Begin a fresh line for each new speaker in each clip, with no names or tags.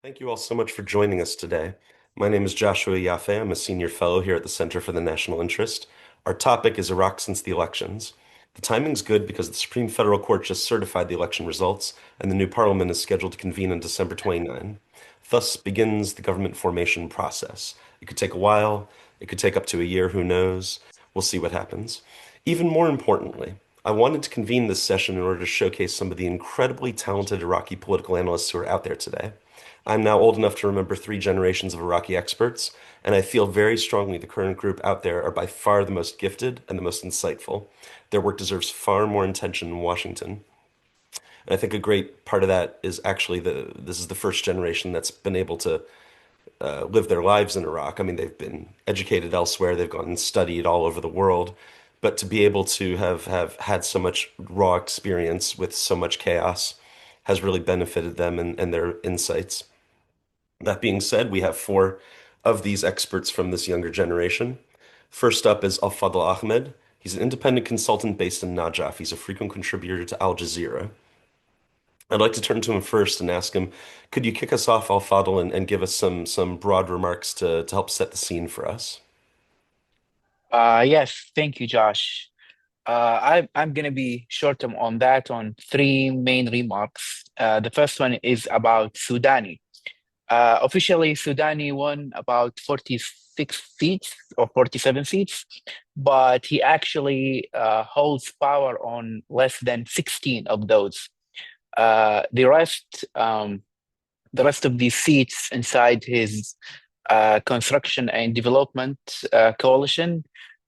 Thank you all so much for joining us today. My name is Joshua Yaffe. I'm a senior fellow here at the Center for the National Interest. Our topic is Iraq since the elections. The timing's good because the Supreme Federal Court just certified the election results, and the new parliament is scheduled to convene on December 29. Thus begins the government formation process. It could take a while, it could take up to a year, who knows? We'll see what happens. Even more importantly, I wanted to convene this session in order to showcase some of the incredibly talented Iraqi political analysts who are out there today. I'm now old enough to remember three generations of Iraqi experts, and I feel very strongly the current group out there are by far the most gifted and the most insightful. Their work deserves far more attention in Washington. And I think a great part of that is actually this is the first generation that's been able to live their lives in Iraq. I mean, they've been educated elsewhere, they've gone and studied all over the world, but to be able to have had so much raw experience with so much chaos has really benefited them and their insights. That being said, we have four of these experts from this younger generation. First up is al-Fadl Ahmed. He's an independent consultant based in Najaf. He's a frequent contributor to Al Jazeera. I'd like to turn to him first and ask him, could you kick us off, al-Fadl, and give us some broad remarks to help set the scene for us?
Yes, thank you, Josh. I'm going to be short on that on three main remarks. The first one is about Sudani. Officially, Sudani won about 46 seats or 47 seats, but he actually holds power on less than 16 of those. The rest of these seats inside his construction and development coalition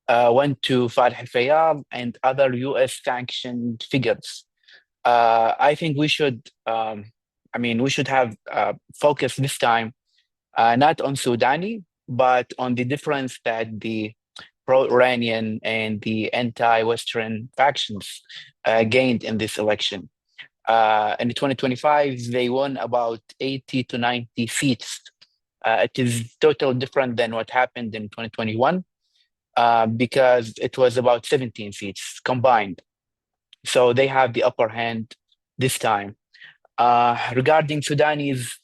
went to Fatah al-Fayyad and other U.S. sanctioned figures. I think we should have focus this time not on Sudani, but on the difference that the pro-Iranian and the anti-Western factions gained in this election. In 2025, they won about 80 to 90 seats. It is totally different than what happened in 2021 because it was about 17 seats combined. So they have the upper hand this time. Regarding Sudani's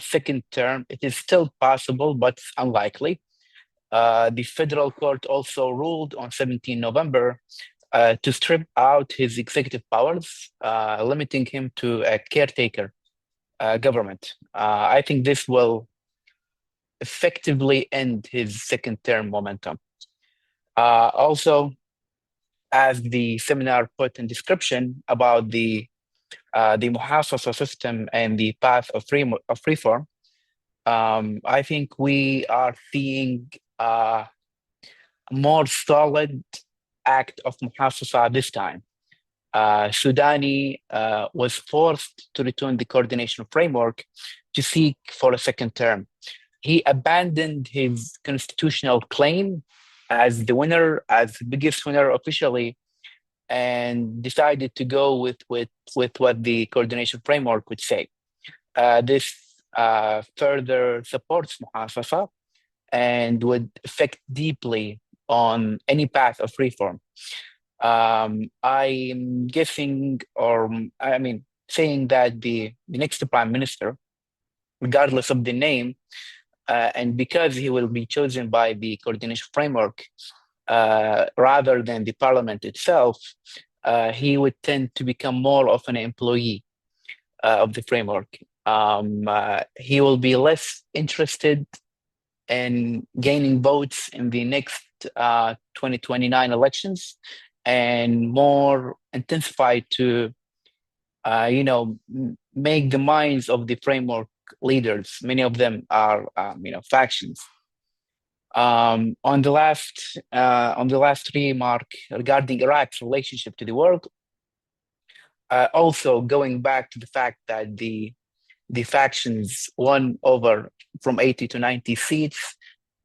second term, it is still possible, but unlikely. The federal court also ruled on 17 November to strip out his executive powers, limiting him to a caretaker government. I think this will effectively end his second term momentum. Also, as the seminar put in description about the muhassassa system and the path of reform, I think we are seeing a more solid act of muhassassa this time. Sudani was forced to return the coordination framework to seek for a second term. He abandoned his constitutional claim as the winner, as the biggest winner officially, and decided to go with what the coordination framework would say. This further supports muhassassa and would affect deeply on any path of reform. I'm guessing, or I mean, saying that the next prime minister, regardless of the name, and because he will be chosen by the coordination framework rather than the parliament itself, he would tend to become more of an employee of the framework. He will be less interested in gaining votes in the next 2029 elections and more intensified to, make the minds of the framework leaders. Many of them are, factions. On the last remark regarding Iraq's relationship to the world, also going back to the fact that the factions won over from 80 to 90 seats,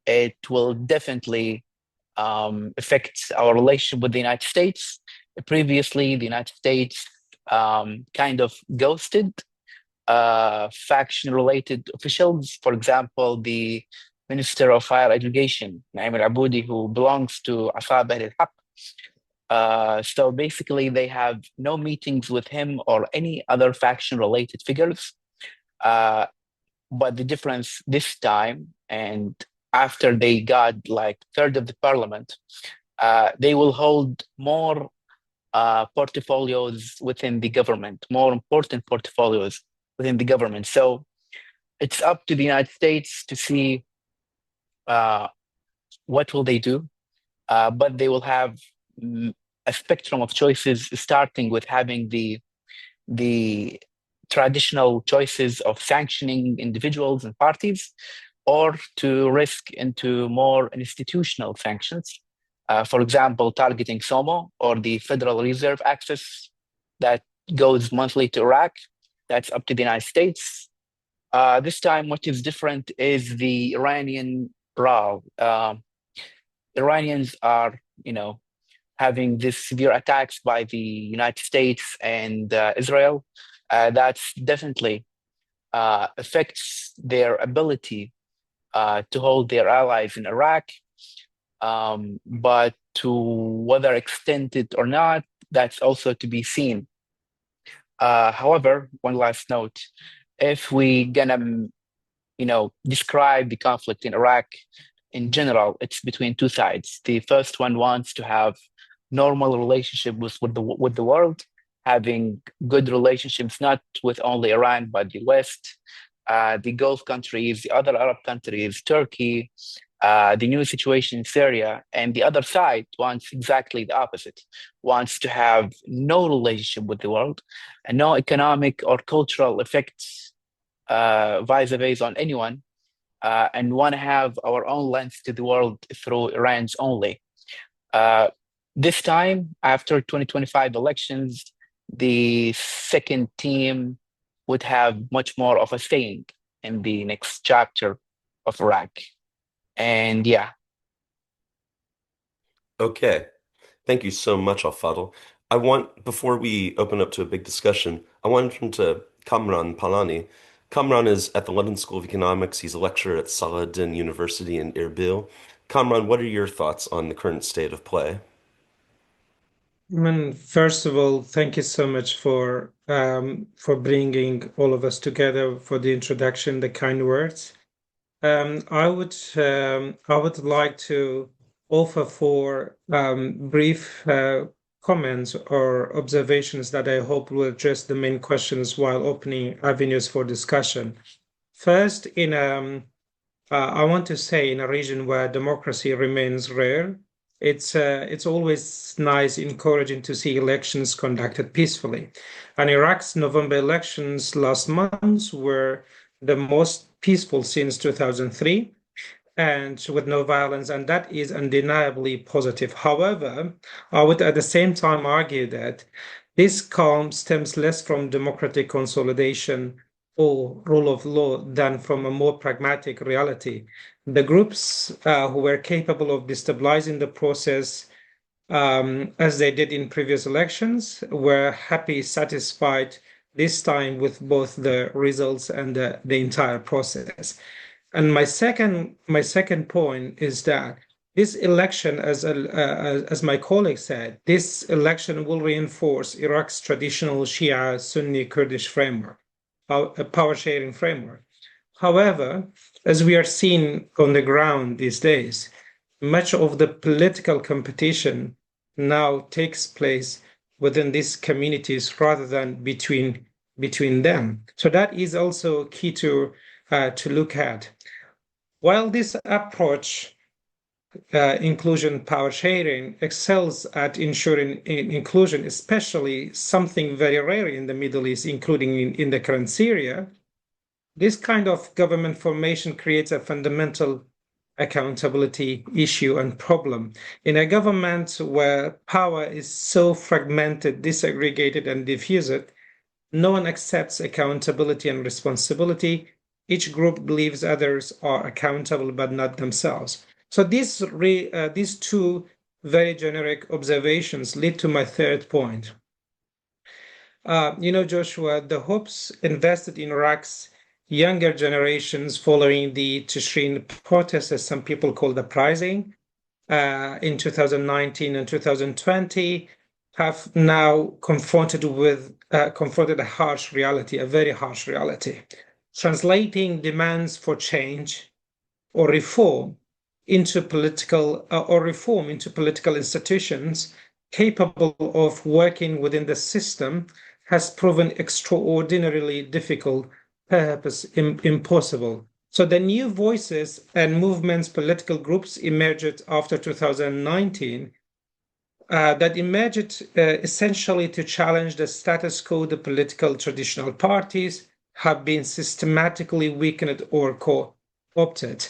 it will definitely affect our relationship with the United States. Previously, the United States kind of ghosted faction-related officials. For example, the Minister of Higher Education, Naim al-Aboudi, who belongs to Asaba al-Haq. So basically, they have no meetings with him or any other faction-related figures. But the difference this time, and after they got like third of the parliament, they will hold more portfolios within the government, more important portfolios within the government. So it's up to the United States to see uh, what will they do, but they will have mm, a spectrum of choices, starting with having the traditional choices of sanctioning individuals and parties, or to risk into more institutional sanctions. For example, targeting SOMO or the Federal Reserve access that goes monthly to Iraq. That's up to the United States. This time, what is different is the Iranian RAL. Iranians are, having these severe attacks by the United States and Israel. That's definitely affects their ability to hold their allies in Iraq. But to whether extended or not, that's also to be seen. However, one last note, if we gonna, describe the conflict in Iraq in general, it's between two sides. The first one wants to have normal relationship with the world, having good relationships not with only Iran but the West, the Gulf countries, the other Arab countries, Turkey, the new situation in Syria, and the other side wants exactly the opposite, wants to have no relationship with the world and no economic or cultural effects vis-a-vis on anyone, and want to have our own lens to the world through Iran's only. Uh, this time, after 2025 elections, the second team would have much more of a saying in the next chapter of Iraq. And yeah.
Okay. Thank you so much, Al-Fadl. Before we open up to a big discussion, I want to turn to Kamran Palani. Kamran is at the London School of Economics. He's a lecturer at Saladin University in Erbil. Kamran, what are your thoughts on the current state of play?
First of all, thank you so much for bringing all of us together for the introduction, the kind words. I would like to offer four brief comments or observations that I hope will address the main questions while opening avenues for discussion. First, I want to say in a region where democracy remains rare, it's always nice, encouraging to see elections conducted peacefully. And Iraq's November elections last month were the most peaceful since 2003 and with no violence, and that is undeniably positive. However, I would at the same time argue that this calm stems less from democratic consolidation or rule of law than from a more pragmatic reality. The groups who were capable of destabilizing the process, as they did in previous elections, were happy, satisfied this time with both the results and the entire process. And my second point is that this election, as my colleague said, this election will reinforce Iraq's traditional Shia Sunni Kurdish framework, a power sharing framework. However, as we are seeing on the ground these days, much of the political competition now takes place within these communities rather than between them. So that is also key to look at. While this approach, inclusion power sharing, excels at ensuring inclusion, especially something very rare in the Middle East, including in the current Syria, this kind of government formation creates a fundamental accountability issue and problem. In a government where power is so fragmented, disaggregated, and diffused, no one accepts accountability and responsibility. Each group believes others are accountable, but not themselves. So these two very generic observations lead to my third point. Joshua, the hopes invested in Iraq's younger generations following the Tishreen protests, as some people call the uprising, in 2019 and 2020, have now confronted a harsh reality, a very harsh reality. translating demands for change or reform into political institutions capable of working within the system has proven extraordinarily difficult, perhaps impossible. So the new voices and movements, political groups emerged after 2019 that emerged essentially to challenge the status quo. The political traditional parties have been systematically weakened or co-opted.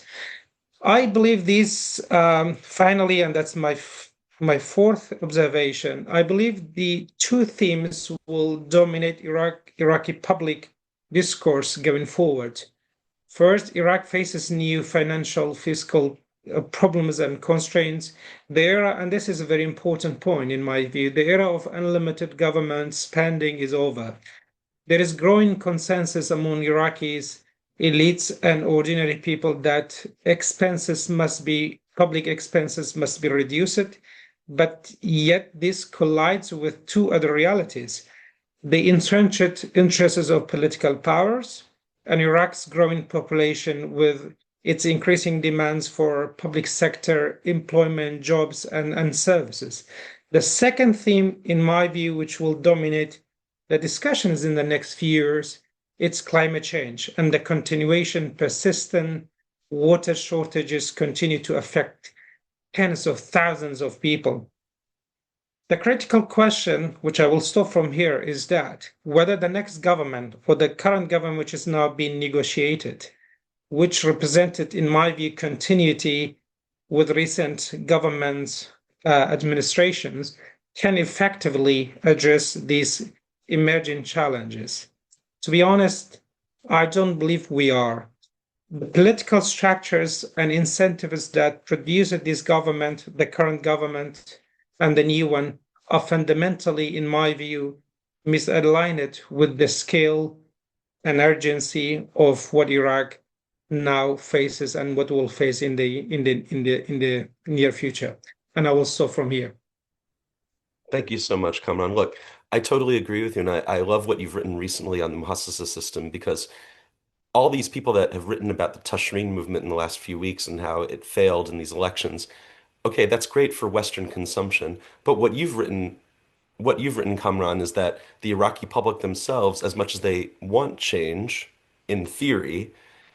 I believe these, finally, and that's my fourth observation. I believe the two themes will dominate Iraqi public discourse going forward. First, Iraq faces new financial, fiscal problems and constraints. The era, and this is a very important point in my view, the era of unlimited government spending is over. There is growing consensus among Iraqis, elites, and ordinary people that public expenses must be reduced, but yet this collides with two other realities: the entrenched interests of political powers and Iraq's growing population with its increasing demands for public sector employment, jobs, and services. The second theme, in my view, which will dominate the discussions in the next few years, it's climate change and the continuation, persistent water shortages continue to affect tens of thousands of people. The critical question, which I will stop from here, is that whether the next government or the current government, which is now being negotiated, which represented, in my view, continuity with recent governments' administrations, can effectively address these emerging challenges. To be honest, I don't believe we are. The political structures and incentives that produce this government, the current government, and the new one are fundamentally, in my view, misaligned with the scale and urgency of what Iraq now faces and what will face in the near future. And I will stop from here.
Thank you so much, Kamran. Look, I totally agree with you, and I love what you've written recently on the muhassassa system because all these people that have written about the Tashreen movement in the last few weeks and how it failed in these elections, okay, that's great for Western consumption, but what you've written, Kamran, is that the Iraqi public themselves, as much as they want change in theory,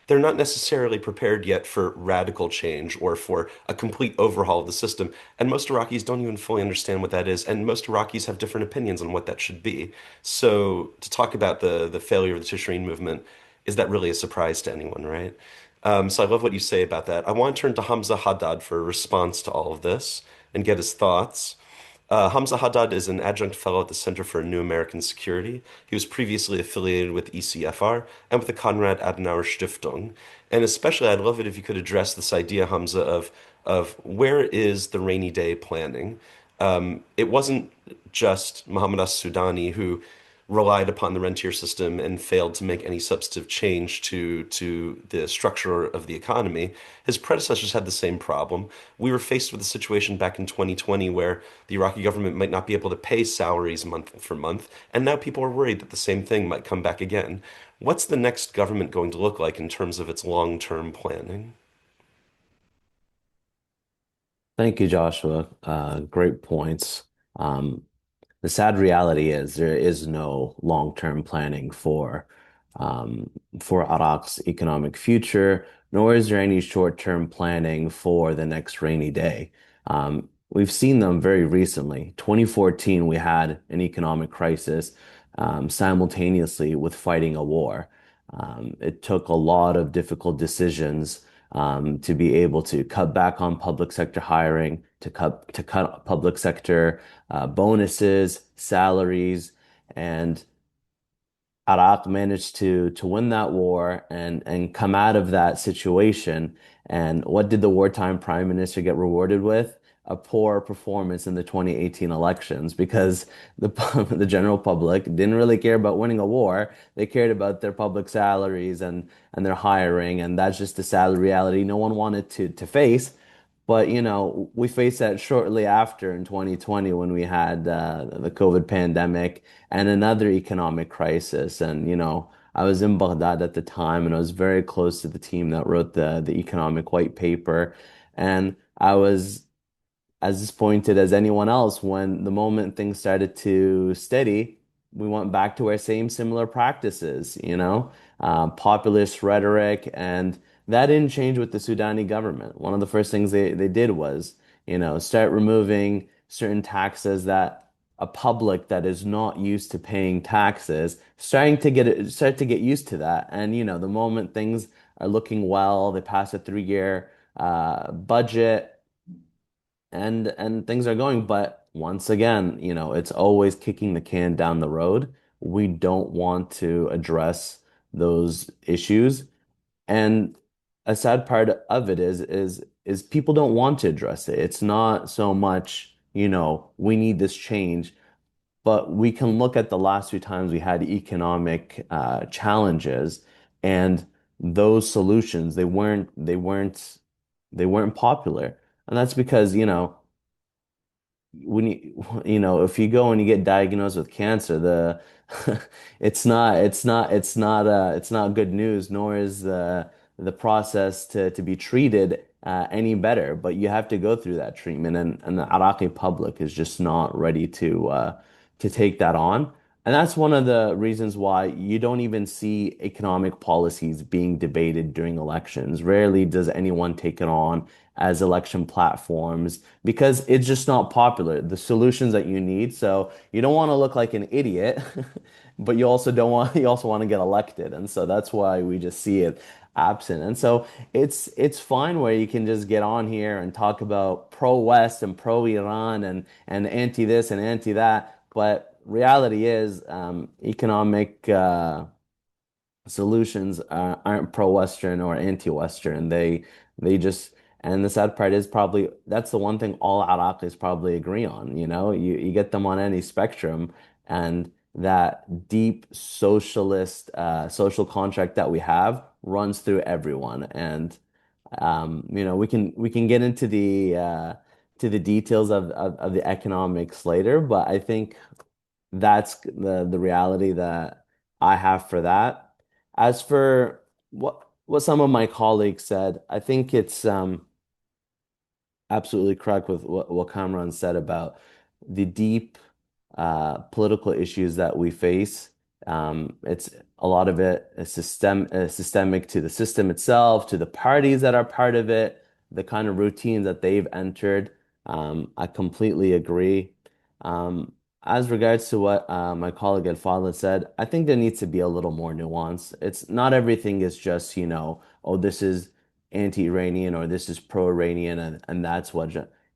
they're not necessarily prepared yet for radical change or for a complete overhaul of the system. And most Iraqis don't even fully understand what that is. And most Iraqis have different opinions on what that should be. So to talk about the failure of the Tishreen movement, is that really a surprise to anyone, right? So I love what you say about that. I want to turn to Hamza Haddad for a response to all of this and get his thoughts. Hamza Haddad is an adjunct fellow at the Center for New American Security. He was previously affiliated with ECFR and with the Konrad Adenauer Stiftung. And especially, I'd love it if you could address this idea, Hamza, of where is the rainy day planning? It wasn't just Mohammed al-Sudani who relied upon the rentier system and failed to make any substantive change to the structure of the economy. His predecessors had the same problem. We were faced with a situation back in 2020 where the Iraqi government might not be able to pay salaries month for month, and now people are worried that the same thing might come back again. What's the next government going to look like in terms of its long-term planning?
Thank you, Joshua. Great points. Um, the sad reality is there is no long-term planning for Iraq's economic future, nor is there any short-term planning for the next rainy day. We've seen them very recently. 2014, we had an economic crisis simultaneously with fighting a war. It took a lot of difficult decisions to be able to cut back on public sector hiring, to cut public sector bonuses, salaries, and Iraq managed to win that war and come out of that situation. And what did the wartime prime minister get rewarded with? A poor performance in the 2018 elections because the the general public didn't really care about winning a war. They cared about their public salaries and their hiring, and that's just the sad reality no one wanted to face. But we faced that shortly after in 2020 when we had the COVID pandemic and another economic crisis. And I was in Baghdad at the time, and I was very close to the team that wrote the economic white paper, and I was as disappointed as anyone else when the moment things started to steady, we went back to our same similar practices, populist rhetoric, and that didn't change with the Sudani government. One of the first things they did was, start removing certain taxes that a public that is not used to paying taxes, start to get used to that. And the moment things are looking well, they pass a 3-year budget and things are going. But once again, it's always kicking the can down the road. We don't want to address those issues. And a sad part of it is people don't want to address it. It's not so much, we need this change, but we can look at the last few times we had economic challenges, and those solutions, they weren't popular. And that's because, when if you go and you get diagnosed with cancer, the it's not good news, nor is the process to be treated any better. But you have to go through that treatment, and the Iraqi public is just not ready to take that on. And that's one of the reasons why you don't even see economic policies being debated during elections. Rarely does anyone take it on as election platforms because it's just not popular. The solutions that you need. So you don't want to look like an idiot, but you also want to get elected. And so that's why we just see it absent. And so it's fine where you can just get on here and talk about pro-West and pro-Iran and anti this and anti that. But reality is economic solutions aren't pro-Western or anti-Western. They just and the sad part is probably that's the one thing all Iraqis probably agree on. You get them on any spectrum, and that deep socialist social contract that we have runs through everyone. And we can get into the details of the economics later, but I think that's the reality that I have for that. As for what some of my colleagues said, I think it's absolutely correct with what Kamran said about the deep political issues that we face. It's a lot of it is systemic to the system itself, to the parties that are part of it, the kind of routines that they've entered. I completely agree. Um, as regards to what my colleague Al-Fadl said, I think there needs to be a little more nuance. It's not everything is just, oh, this is anti-Iranian or this is pro-Iranian and that's what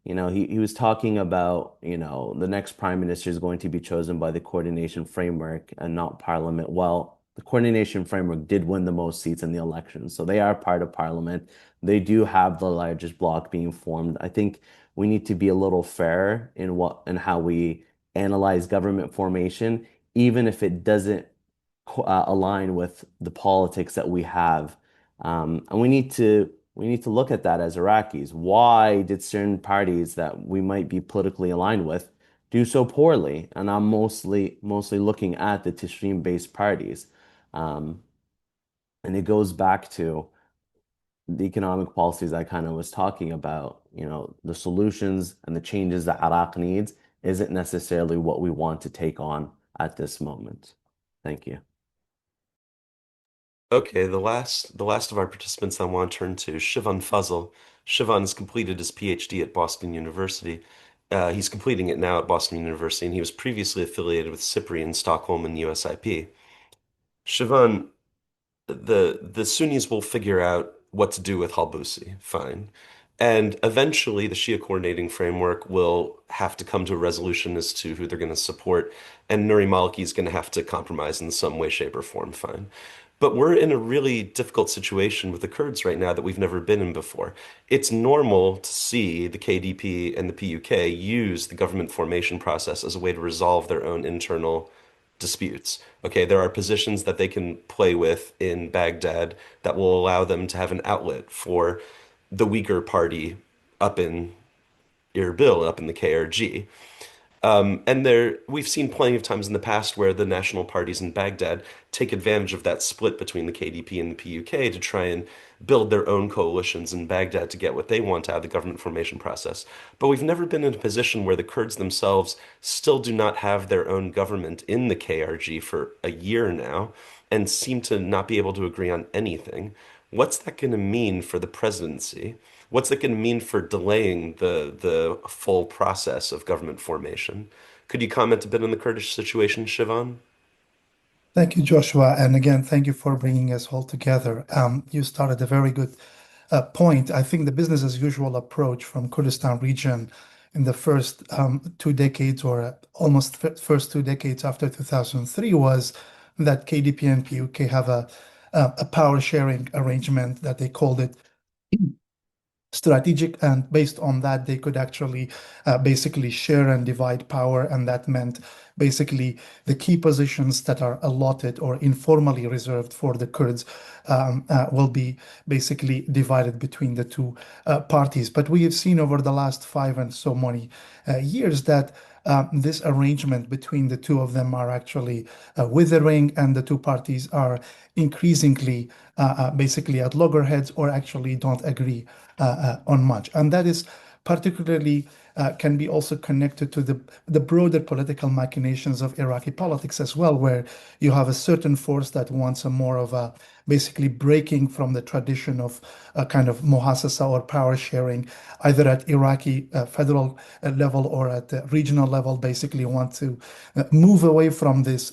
he was talking about, the next prime minister is going to be chosen by the coordination framework and not parliament. Well, the coordination framework did win the most seats in the election, so they are part of parliament. They do have the largest bloc being formed. I think we need to be a little fair in what and how we analyze government formation, even if it doesn't align with the politics that we have. And we need to look at that as Iraqis. Why did certain parties that we might be politically aligned with do so poorly? And I'm mostly looking at the Tashrim-based parties. Um, and it goes back to the economic policies I kind of was talking about. The solutions and the changes that Iraq needs isn't necessarily what we want to take on at this moment. Thank you.
Okay, the last of our participants I want to turn to Shivan Fazl. Shivan has completed his PhD at Boston University. He's completing it now at Boston University, and he was previously affiliated with Cyprian, Stockholm, and USIP. Shivan, the Sunnis will figure out what to do with Halbusi, fine. And eventually, the Shia Coordinating Framework will have to come to a resolution as to who they're going to support, and Nuri Maliki is going to have to compromise in some way, shape, or form, fine. But we're in a really difficult situation with the Kurds right now that we've never been in before. It's normal to see the KDP and the PUK use the government formation process as a way to resolve their own internal disputes. Okay, there are positions that they can play with in Baghdad that will allow them to have an outlet for the weaker party up in Erbil, up in the KRG. We've seen plenty of times in the past where the national parties in Baghdad take advantage of that split between the KDP and the PUK to try and build their own coalitions in Baghdad to get what they want out of the government formation process. But we've never been in a position where the Kurds themselves still do not have their own government in the KRG for a year now and seem to not be able to agree on anything. What's that going to mean for the presidency? What's that going to mean for delaying the full process of government formation? Could you comment a bit on the Kurdish situation, Shivan?
Thank you, Joshua. And again, thank you for bringing us all together. You started a very good point. I think the business as usual approach from Kurdistan region in the first 2 decades or almost first 2 decades after 2003 was that KDP and PUK have a power sharing arrangement that they called it strategic, and based on that they could actually basically share and divide power, and that meant basically the key positions that are allotted or informally reserved for the Kurds will be basically divided between the two parties. But we have seen over the last 5 and so many years that this arrangement between the two of them are actually withering, and the two parties are increasingly basically at loggerheads or actually don't agree on much. And that is particularly can be also connected to the broader political machinations of Iraqi politics as well, where you have a certain force that wants a more of a basically breaking from the tradition of a kind of muhassassa or power sharing, either at Iraqi federal level or at the regional level, basically want to move away from this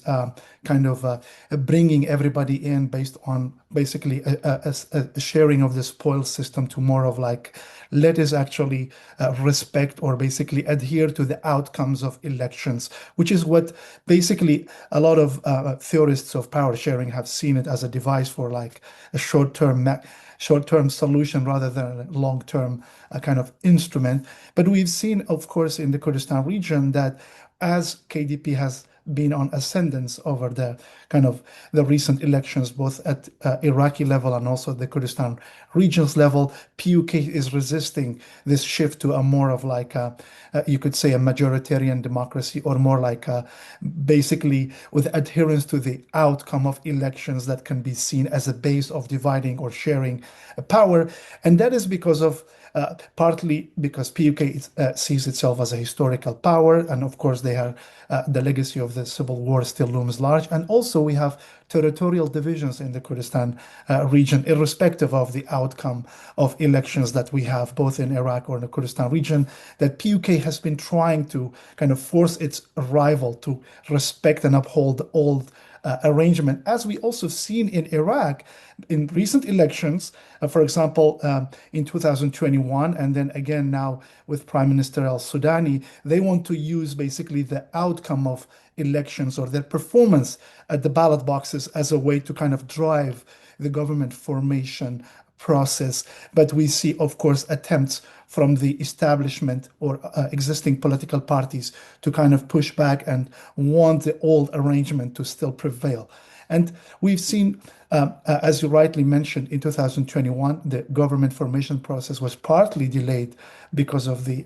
kind of bringing everybody in based on basically a sharing of the spoils system to more of like, let us actually respect or basically adhere to the outcomes of elections, which is what basically a lot of theorists of power sharing have seen it as a device for like a short-term solution rather than a long-term kind of instrument. But we've seen, of course, in the Kurdistan region that as KDP has been on ascendance over the kind of the recent elections, both at Iraqi level and also the Kurdistan regions level, PUK is resisting this shift to a more of like you could say a majoritarian democracy, or more like basically with adherence to the outcome of elections that can be seen as a base of dividing or sharing power. And that is because of partly because PUK sees itself as a historical power, and of course they are the legacy of the civil war still looms large, and also we have territorial divisions in the Kurdistan region, irrespective of the outcome of elections that we have both in Iraq or in the Kurdistan region, that PUK has been trying to kind of force its rival to respect and uphold the old arrangement, as we also seen in Iraq in recent elections, for example, in 2021, and then again now with Prime Minister al-Sudani, they want to use basically the outcome of elections or their performance at the ballot boxes as a way to kind of drive the government formation process. But we see, of course, attempts from the establishment or existing political parties to kind of push back and want the old arrangement to still prevail. And we've seen, as you rightly mentioned, in 2021, the government formation process was partly delayed because of the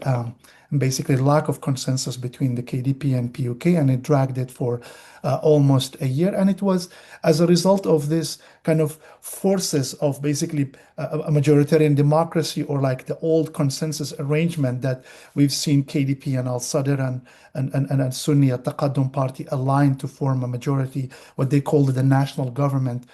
basically lack of consensus between the KDP and PUK, and it dragged it for almost a year. And it was as a result of this kind of forces of basically a majoritarian democracy, or like the old consensus arrangement, that we've seen KDP and al-Sadr and Sunni Taqaddum party aligned to form a majority, what they called the national government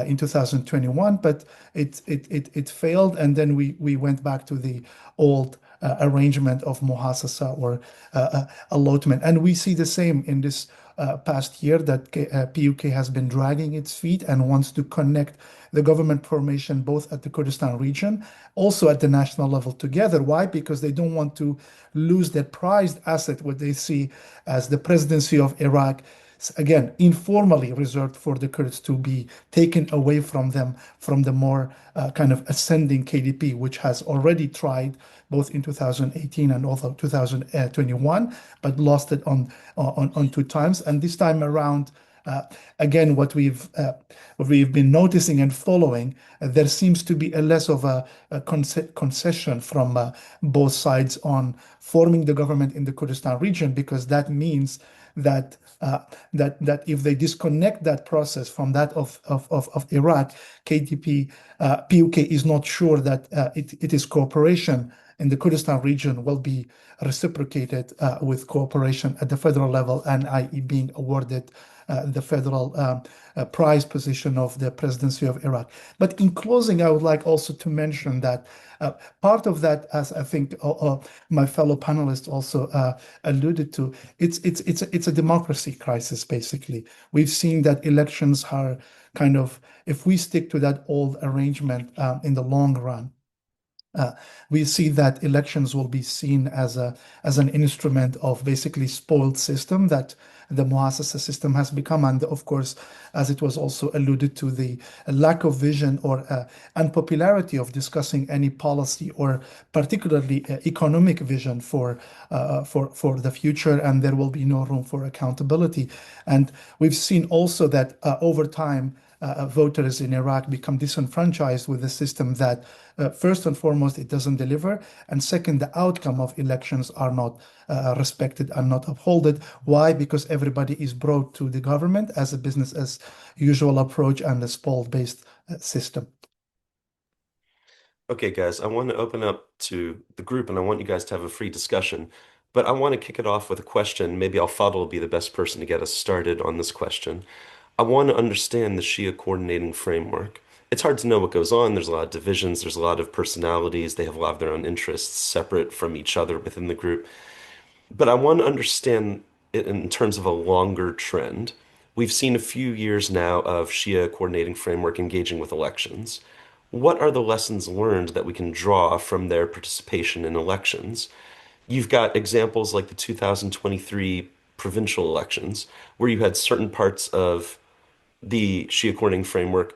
in 2021, but it failed, and then we went back to the old arrangement of muhassassa or allotment. And we see the same in this past year, that PUK has been dragging its feet and wants to connect the government formation both at the Kurdistan region, also at the national level together. Why? Because they don't want to lose their prized asset, what they see as the presidency of Iraq, again, informally reserved for the Kurds, to be taken away from them, from the more kind of ascending KDP, which has already tried both in 2018 and also 2021, but lost it on 2 times. And this time around, again, what we've been noticing and following, there seems to be a less of a concession from both sides on forming the government in the Kurdistan region, because that means that that if they disconnect that process from that of Iraq, KDP, PUK is not sure that it is cooperation in the Kurdistan region will be reciprocated with cooperation at the federal level, and i.e. being awarded the federal prize position of the presidency of Iraq. But in closing, I would like also to mention that part of that, as I think my fellow panelists also alluded to, it's a democracy crisis, basically. We've seen that elections are kind of, if we stick to that old arrangement in the long run, we see that elections will be seen as an instrument of basically spoiled system that the muhassassa system has become. And of course, as it was also alluded to, the lack of vision or unpopularity of discussing any policy or particularly economic vision for the future, and there will be no room for accountability. And we've seen also that over time, voters in Iraq become disenfranchised with a system that, first and foremost, it doesn't deliver, and second, the outcome of elections are not respected and not upheld. Why? Because everybody is brought to the government as a business as usual approach and a spoil-based system.
Okay, guys, I want to open up to the group and I want you guys to have a free discussion. But I want to kick it off with a question. Maybe al-Fadl will be the best person to get us started on this question. I want to understand the Shia Coordinating Framework. It's hard to know what goes on. There's a lot of divisions. There's a lot of personalities. They have a lot of their own interests separate from each other within the group. But I want to understand it in terms of a longer trend. We've seen a few years now of Shia Coordinating Framework engaging with elections. What are the lessons learned that we can draw from their participation in elections? You've got examples like the 2023 provincial elections, where you had certain parts of the Shia Coordinating Framework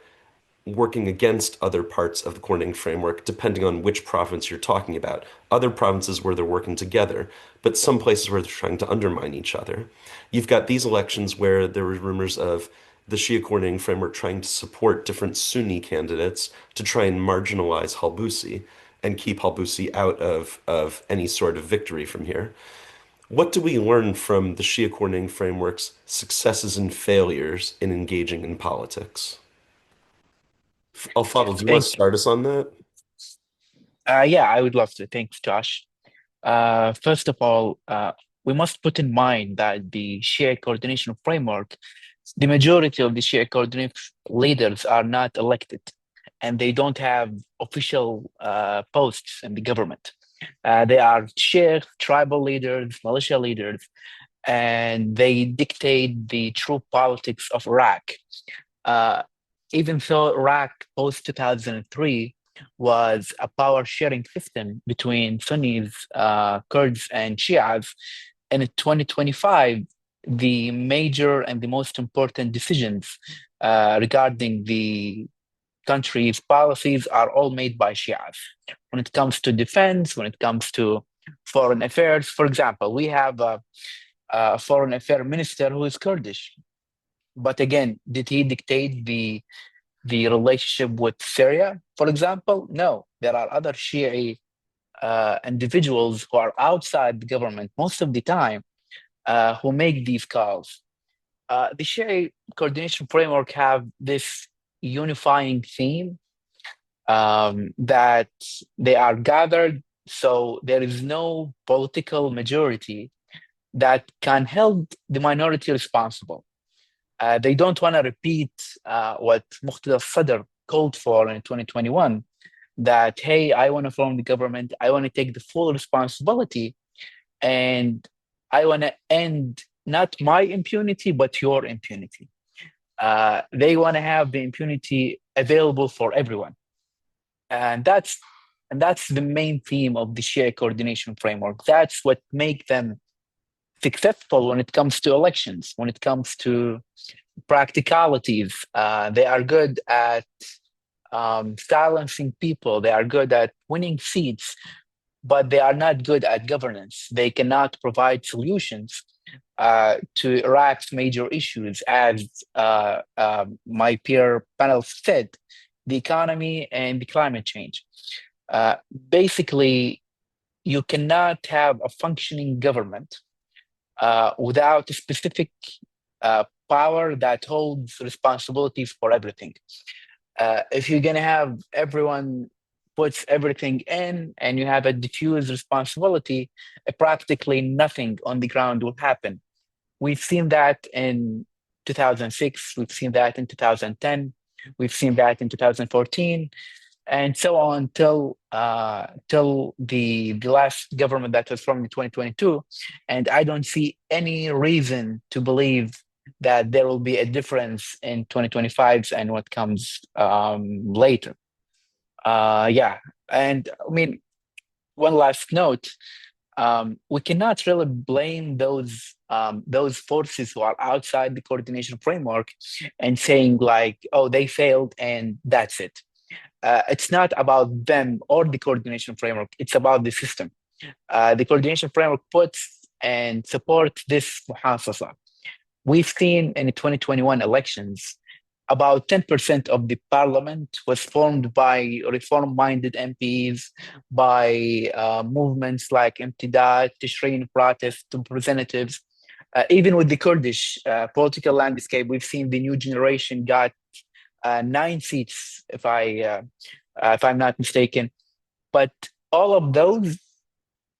working against other parts of the coordinating framework, depending on which province you're talking about. Other provinces where they're working together, but some places where they're trying to undermine each other. You've got these elections where there were rumors of the Shia Coordinating Framework trying to support different Sunni candidates to try and marginalize Halbusi and keep Halbusi out of any sort of victory from here. What do we learn from the Shia Coordinating Framework's successes and failures in engaging in politics? Al-Fadl, do you want to start us on that?
Yeah, I would love to. Thanks, Josh. First of all, we must put in mind that the Shia Coordination Framework, the majority of the Shia coordination leaders are not elected, and they don't have official posts in the government. They are sheikh, tribal leaders, militia leaders, and they dictate the true politics of Iraq. Even though Iraq post-2003 was a power-sharing system between Sunnis, Kurds, and Shias, in 2025, the major and the most important decisions regarding the country's policies are all made by Shias. When it comes to defense, when it comes to foreign affairs, for example, we have a foreign affairs minister who is Kurdish. But again, did he dictate the relationship with Syria, for example? No, there are other Shia individuals who are outside the government most of the time who make these calls. The Shia Coordination Framework have this unifying theme that they are gathered, so there is no political majority that can hold the minority responsible. They don't want to repeat what Muqtada al-Sadr called for in 2021, that, hey, I want to form the government, I want to take the full responsibility, and I want to end not my impunity, but your impunity. They want to have the impunity available for everyone. And that's the main theme of the Shia Coordination Framework. That's what makes them successful when it comes to elections, when it comes to practicalities. They are good at silencing people. They are good at winning seats, but they are not good at governance. They cannot provide solutions. to Iraq's major issues, as my peer panel said, the economy and the climate change. Basically, you cannot have a functioning government without a specific power that holds responsibilities for everything. If you're going to have everyone puts everything in and you have a diffuse responsibility, practically nothing on the ground will happen. We've seen that in 2006, we've seen that in 2010, we've seen that in 2014, and so on till the last government that was formed in 2022. And I don't see any reason to believe that there will be a difference in 2025 and what comes later. Yeah, and I mean, one last note. We cannot really blame those forces who are outside the coordination framework and saying like, oh, they failed and that's it. It's not about them or the coordination framework. It's about the system. The coordination framework puts and supports this muhassassa. We've seen in the 2021 elections, about 10% of the parliament was formed by reform-minded MPs, by movements like Imtidad, Tishrin protest representatives. Even with the Kurdish political landscape, we've seen the new generation got 9 seats, if I'm not mistaken. But all of those,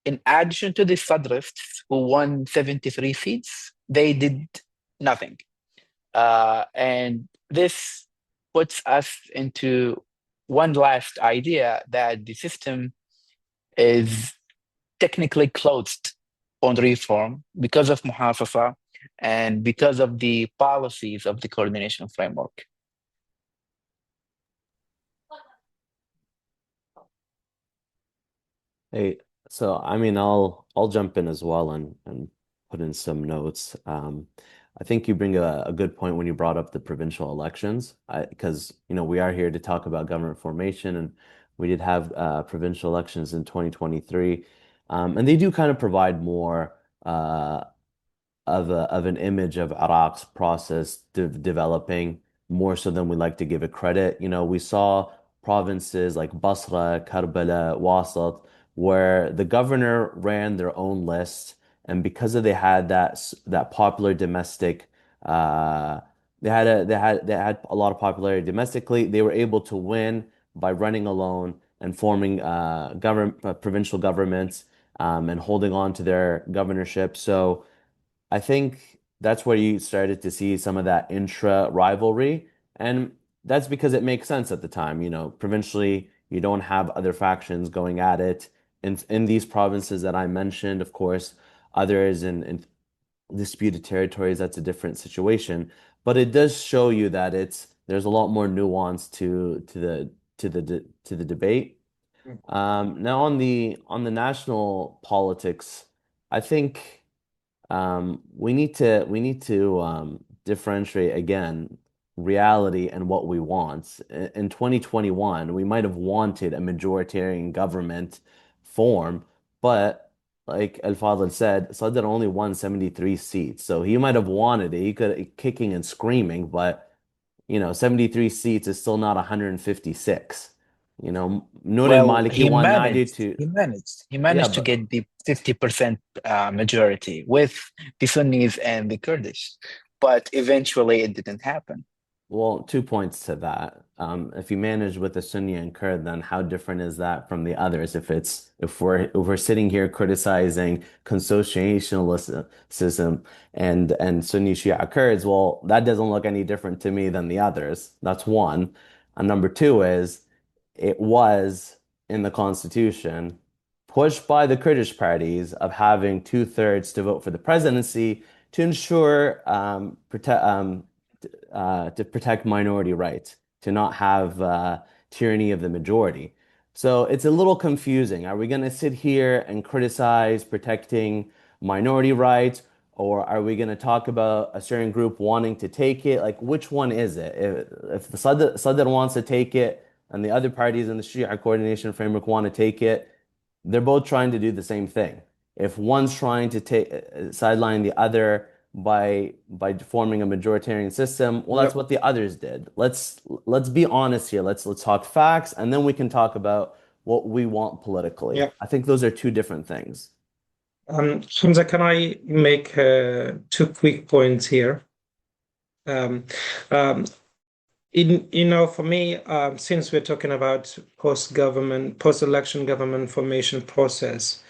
in addition to the Sadrists who won 73 seats, they did nothing. And this puts us into one last idea that the system is technically closed on reform because of muhassassa and because of the policies of the coordination framework.
Hey, so I mean, I'll jump in as well and put in some notes. I think you bring a good point when you brought up the provincial elections, because we are here to talk about government formation, and we did have provincial elections in 2023, and they do kind of provide more of an image of Iraq's process developing more so than we like to give it credit. We saw provinces like Basra, Karbala, Wasat, where the governor ran their own list, and because of they had that popular domestic, they had a lot of popularity domestically. They were able to win by running alone and forming provincial governments, and holding on to their governorship. So I think that's where you started to see some of that intra rivalry. And that's because it makes sense at the time. Provincially, you don't have other factions going at it. In these provinces that I mentioned, of course, others in disputed territories, that's a different situation. But it does show you that there's a lot more nuance to the debate. Now on the national politics, I think we need to differentiate again reality and what we want. In 2021, we might have wanted a majoritarian government form, but like Al-Fadl said, Sadr only won 73 seats. So he might have wanted it. He could kicking and screaming, but 73 seats is still not 156. Nur
Well,
al-Maliki
he
won
managed.
92.
He managed. He
Yeah,
managed to
but
get the 50% majority with the Sunnis and the Kurdish, but eventually it didn't happen.
well, 2 points to that. If you manage with a Sunni and Kurd, then how different is that from the others? If we're sitting here criticizing consociationalism and Sunni Shia Kurds, well, that doesn't look any different to me than the others. That's one. And number two is it was in the Constitution pushed by the Kurdish parties of having 2/3 to vote for the presidency to ensure to protect minority rights, to not have tyranny of the majority. So it's a little confusing. Are we going to sit here and criticize protecting minority rights, or are we going to talk about a certain group wanting to take it? Like, which one is it? If the Sadr wants to take it and the other parties in the Shi'a Coordination Framework want to take it, they're both trying to do the same thing. If one's trying to take sideline the other by forming a majoritarian system, well, that's
Yep.
what the others did. Let's be honest here. Let's talk facts, and then we can talk about what we want politically.
Yep.
I think those are two different things.
Hamza, can I make two quick points here? Um, um, for me, since we're talking about post-election government formation process,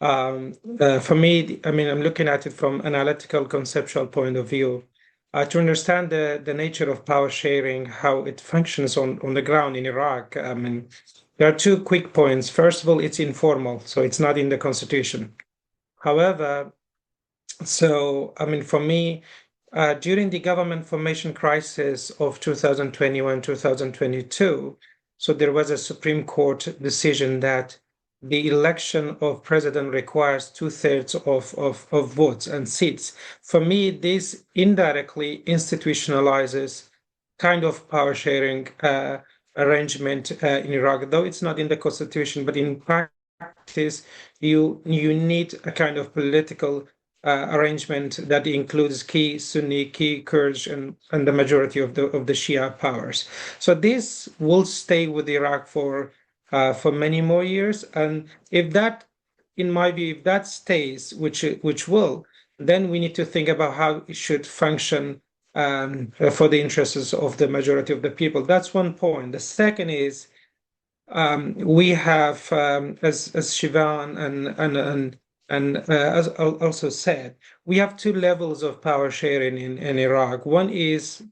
for me, I mean, I'm looking at it from analytical, conceptual point of view. To understand the nature of power sharing, how it functions on the ground in Iraq, I mean, there are two quick points. First of all, it's informal, so it's not in the constitution. However, I mean, for me, during the government formation crisis of 2021, 2022, so there was a Supreme Court decision that the election of president requires 2/3 of votes and seats. For me, this indirectly institutionalizes kind of power sharing arrangement in Iraq, though it's not in the constitution, but in practice, you need a kind of political arrangement that includes key Sunni, key Kurds, and the majority of the Shia powers. So this will stay with Iraq for many more years. And if that, in my view, if that stays, which will, then we need to think about how it should function for the interests of the majority of the people. That's one point. The second is we have, as Shivan and as also said, we have two levels of power sharing in Iraq. One is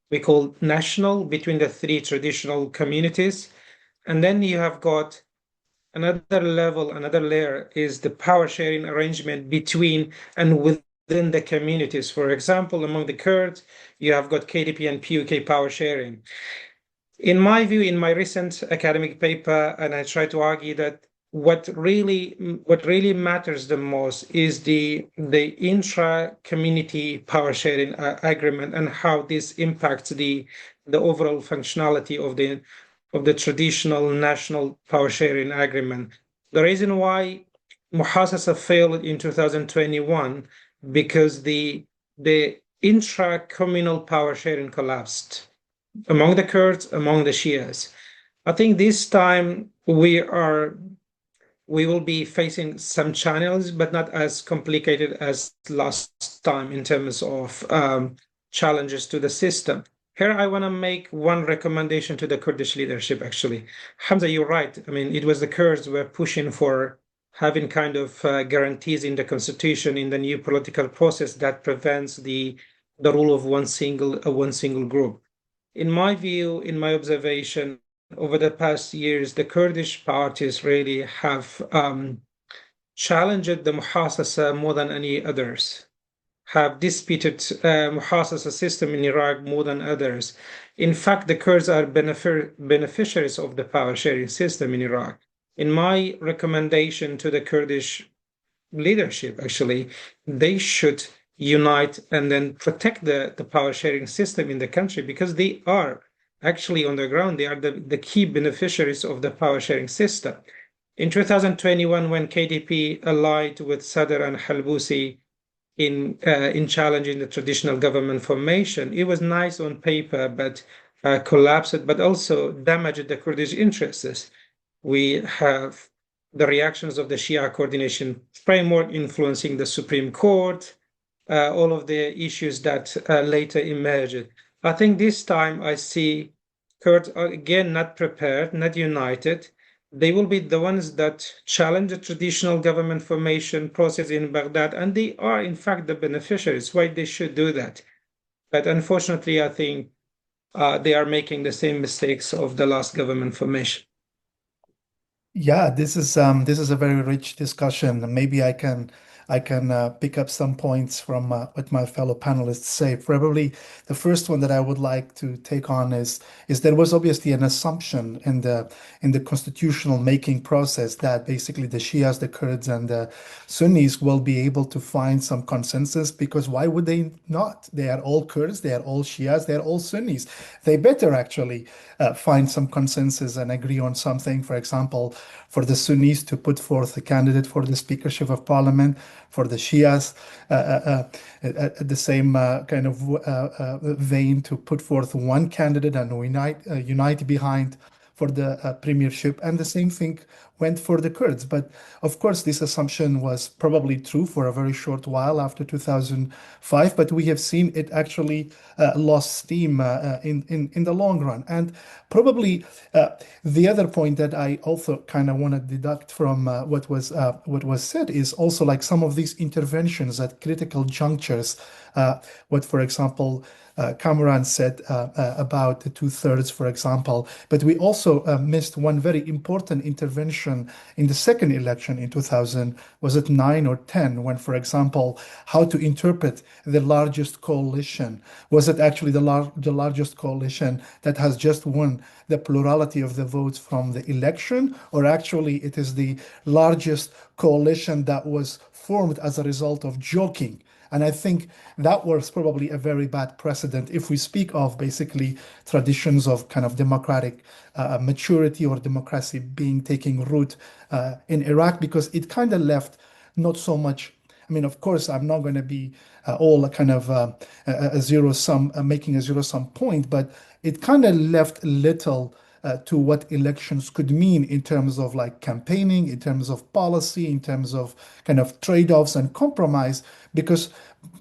we call national between the three traditional communities, and then you have got another level, another layer is the power sharing arrangement between and within the communities. For example, among the Kurds, you have got KDP and PUK power sharing. In my view, in my recent academic paper, and I try to argue that what really matters the most is the intra-community power sharing agreement and how this impacts the overall functionality of the traditional national power sharing agreement. The reason why muhassassa failed in 2021 because the intra-communal power sharing collapsed among the Kurds, among the Shias. I think this time we will be facing some challenges, but not as complicated as last time in terms of challenges to the system. Here, I want to make one recommendation to the Kurdish leadership, actually. Hamza, you're right. I mean, it was the Kurds who were pushing for having kind of guarantees in the constitution, in the new political process that prevents the rule of one single group. In my view, in my observation, over the past years, the Kurdish parties really have challenged the muhassassa more than any others, have disputed muhassassa system in Iraq more than others. In fact, the Kurds are beneficiaries of the power sharing system in Iraq. In my recommendation to the Kurdish leadership, actually, they should unite and then protect the power sharing system in the country because they are actually on the ground, they are the key beneficiaries of the power sharing system. In 2021, when KDP allied with Sadr and Halbusi in challenging the traditional government formation, it was nice on paper, but collapsed, but also damaged the Kurdish interests. We have the reactions of the Shi'a Coordination Framework influencing the Supreme Court, all of the issues that later emerged. I think this time I see Kurds are again not prepared, not united. They will be the ones that challenge the traditional government formation process in Baghdad, and they are in fact the beneficiaries. Why they should do that? But unfortunately, I think they are making the same mistakes of the last government formation.
Yeah, this is a very rich discussion. Maybe I can I can pick up some points from what my fellow panelists say. Probably the first one that I would like to take on is there was obviously an assumption in the constitutional making process that basically the Shias, the Kurds, and the Sunnis will be able to find some consensus, because why would they not? They are all Kurds, they are all Shias, they are all Sunnis. They better actually find some consensus and agree on something. For example, for the Sunnis to put forth a candidate for the speakership of parliament, for the Shias, the same kind of vein, to put forth one candidate and unite behind for the premiership. And the same thing went for the Kurds. But of course, this assumption was probably true for a very short while after 2005, but we have seen it actually lost steam in the long run. And probably the other point that I also kind of want to deduct from what was said is also like some of these interventions at critical junctures. What, for example, Cameron said about the two-thirds, for example. But we also missed one very important intervention in the second election in 2000, was it 9 or 10, when, for example, how to interpret the largest coalition. Was it actually the largest coalition that has just won the plurality of the votes from the election, or actually it is the largest coalition that was formed as a result of joking? And I think that was probably a very bad precedent if we speak of basically traditions of kind of democratic maturity or democracy taking root in Iraq, because it kind of left not so much. I mean, of course, I'm not going to be all a kind of a zero sum, making a zero sum point, but it kind of left little to what elections could mean in terms of like campaigning, in terms of policy, in terms of kind of trade-offs and compromise, because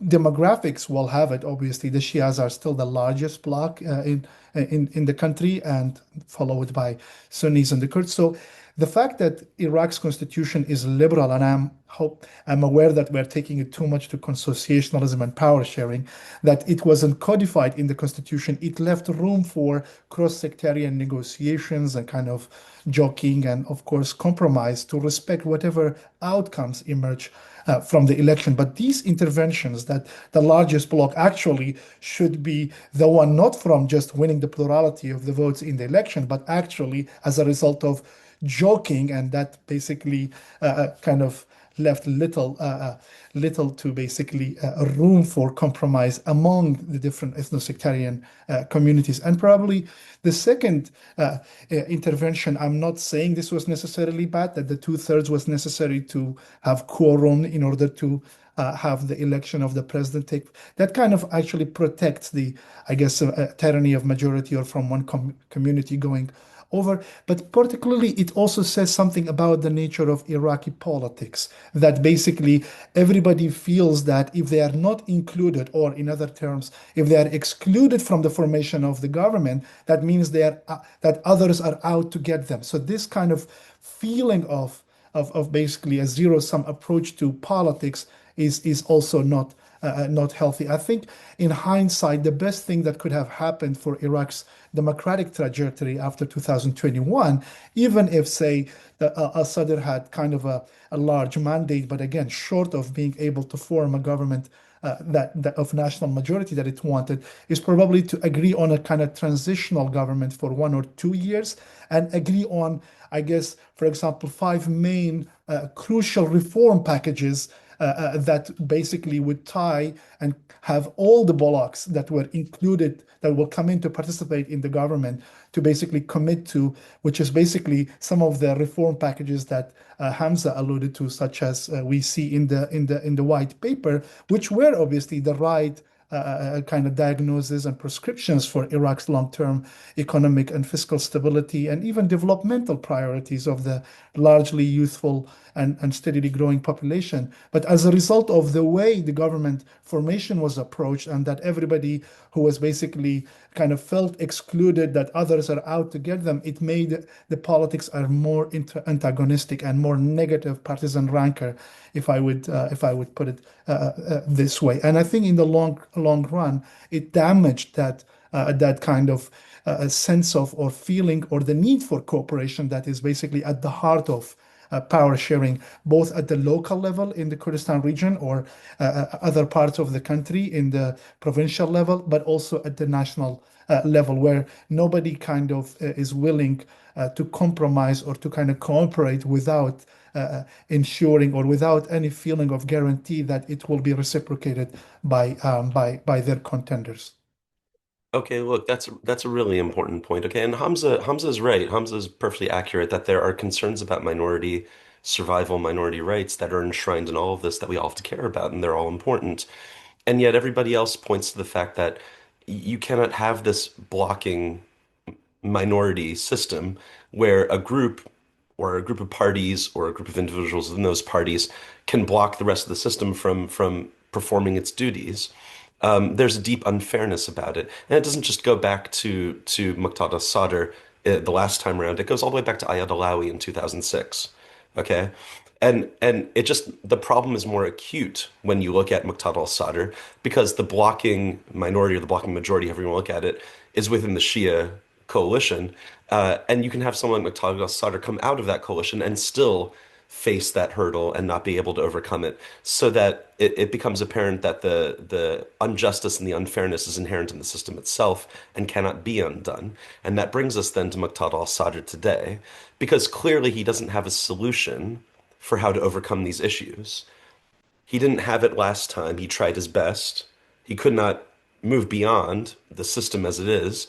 demographics will have it. Obviously, the Shias are still the largest bloc in the country, and followed by Sunnis and the Kurds. So the fact that Iraq's constitution is liberal, and I'm aware that we're taking it too much to consociationalism and power sharing, that it wasn't codified in the constitution. It left room for cross-sectarian negotiations and kind of joking and, of course, compromise to respect whatever outcomes emerge from the election. But these interventions that the largest bloc actually should be the one not from just winning the plurality of the votes in the election, but actually as a result of joking, and that basically kind of left little to basically room for compromise among the different ethno-sectarian communities. And probably the second intervention, I'm not saying this was necessarily bad, that the two-thirds was necessary to have quorum in order to have the election of the president take. That kind of actually protects the, I guess, tyranny of majority or from one community going over. But particularly, it also says something about the nature of Iraqi politics, that basically everybody feels that if they are not included, or in other terms, if they are excluded from the formation of the government, that means that others are out to get them. So this kind of feeling of basically a zero-sum approach to politics is also not healthy. I think in hindsight, the best thing that could have happened for Iraq's democratic trajectory after 2021, even if, say, al-Sadr had kind of a large mandate, but again, short of being able to form a government that of national majority that it wanted, is probably to agree on a kind of transitional government for 1 or 2 years, and agree on, I guess, for example, 5 main crucial reform packages that basically would tie and have all the blocs that were included, that will come in to participate in the government, to basically commit to, which is basically some of the reform packages that Hamza alluded to, such as we see in the white paper, which were obviously the right kind of diagnosis and prescriptions for Iraq's long-term economic and fiscal stability, and even developmental priorities of the largely youthful and steadily growing population. But as a result of the way the government formation was approached, and that everybody who was basically kind of felt excluded, that others are out to get them, it made the politics are more antagonistic and more negative partisan rancor, if I would put it this way. And I think in the long run, it damaged that kind of sense of, or feeling, or the need for cooperation that is basically at the heart of power sharing, both at the local level in the Kurdistan region or other parts of the country in the provincial level, but also at the national level, where nobody kind of is willing to compromise or to kind of cooperate without ensuring or without any feeling of guarantee that it will be reciprocated by their contenders.
Okay, look, that's a really important point. Okay, and Hamza is right. Hamza is perfectly accurate that there are concerns about minority survival, minority rights that are enshrined in all of this that we all have to care about, and they're all important. And yet everybody else points to the fact that you cannot have this blocking minority system where a group or a group of parties or a group of individuals within those parties can block the rest of the system from performing its duties. There's a deep unfairness about it, and it doesn't just go back to Muqtada Sadr the last time around. It goes all the way back to Ayad Alawi in 2006. Okay, and it just the problem is more acute when you look at Muqtada al-Sadr because the blocking minority or the blocking majority, however you want to look at it, is within the Shia coalition, and you can have someone like Muqtada al-Sadr come out of that coalition and still face that hurdle and not be able to overcome it, so that it becomes apparent that the injustice and the unfairness is inherent in the system itself and cannot be undone. And that brings us then to Muqtada al-Sadr today, because clearly he doesn't have a solution for how to overcome these issues. He didn't have it last time. He tried his best. He could not move beyond the system as it is.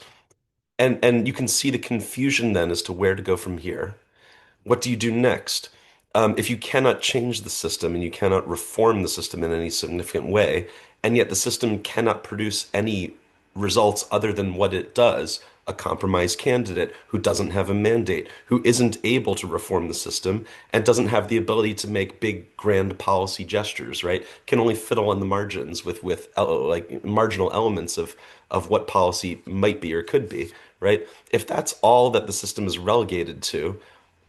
And you can see the confusion then as to where to go from here. What do you do next? If you cannot change the system and you cannot reform the system in any significant way, and yet the system cannot produce any results other than what it does, a compromise candidate who doesn't have a mandate, who isn't able to reform the system, and doesn't have the ability to make big grand policy gestures, right? Can only fiddle on the margins with like marginal elements of what policy might be or could be, right? If that's all that the system is relegated to,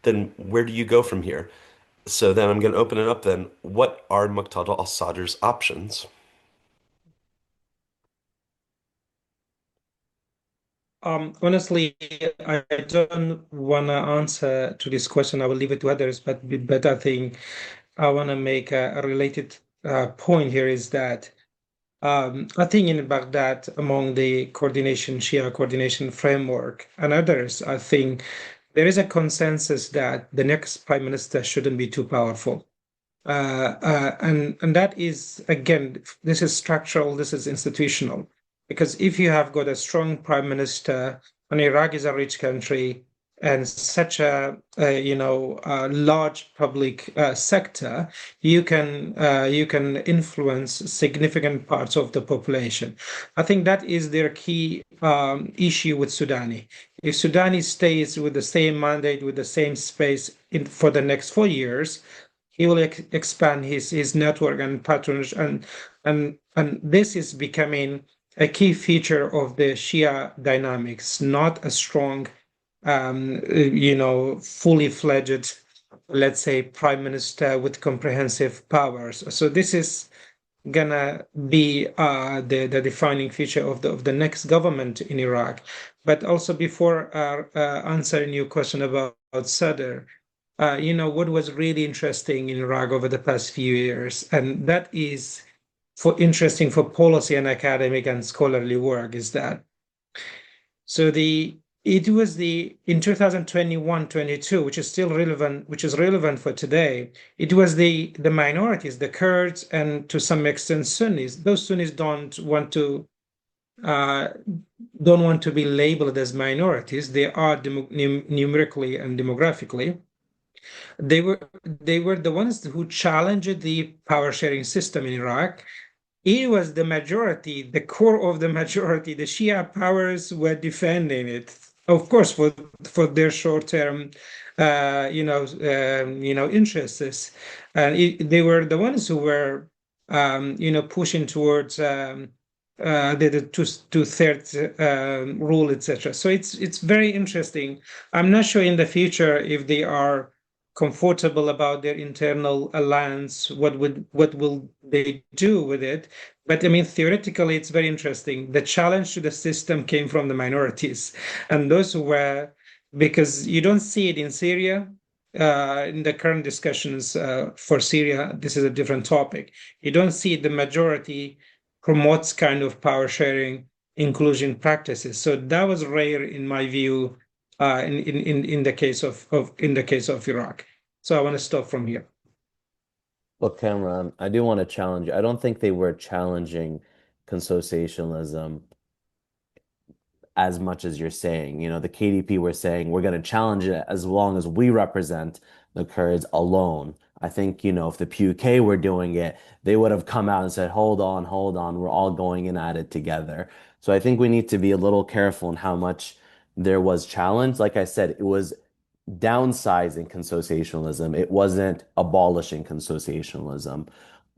then where do you go from here? So then I'm going to open it up then. What are Muqtada al-Sadr's options?
Honestly, I don't want to answer to this question. I will leave it to others, but I think I want to make a related point here is that I think in Baghdad, among the Shia Coordination Framework and others, I think there is a consensus that the next prime minister shouldn't be too powerful. And that is, again, this is structural, this is institutional. Because if you have got a strong prime minister, and Iraq is a rich country, and such a large public sector, you can influence significant parts of the population. I think that is their key issue with Sudani. If Sudani stays with the same mandate, with the same space for the next 4 years, he will expand his network and patronage, and this is becoming a key feature of the Shia dynamics, not a strong, fully fledged, let's say, prime minister with comprehensive powers. So this is gonna be the defining feature of the next government in Iraq. But also, before answering your question about Sadr, what was really interesting in Iraq over the past few years, and that is interesting for policy and academic and scholarly work, is that it was in 2021-22, which is still relevant, which is relevant for today. It was the minorities, the Kurds, and to some extent Sunnis. Those Sunnis don't want to be labeled as minorities. They are numerically and demographically. They were the ones who challenged the power sharing system in Iraq. It was the majority, the core of the majority. The Shia powers were defending it, of course, for their short-term, interests. And they were the ones who were, pushing towards the two-thirds rule, etc. So it's very interesting. I'm not sure in the future if they are comfortable about their internal alliance, what will they do with it? But I mean, theoretically, it's very interesting. The challenge to the system came from the minorities, and those who were, because you don't see it in Syria, in the current discussions for Syria, this is a different topic. You don't see the majority promotes kind of power sharing inclusion practices. So that was rare in my view in the case of Iraq. So I want to stop from here.
Well, Cameron, I do want to challenge you. I don't think they were challenging consociationism as much as you're saying. You know, the KDP were saying we're going to challenge it as long as we represent the Kurds alone. I think, you know, if the PUK were doing it, they would have come out and said, hold on, we're all going in at it together. So I think we need to be a little careful in how much there was challenge. Like I said, it was downsizing consociationalism. It wasn't abolishing consociationalism.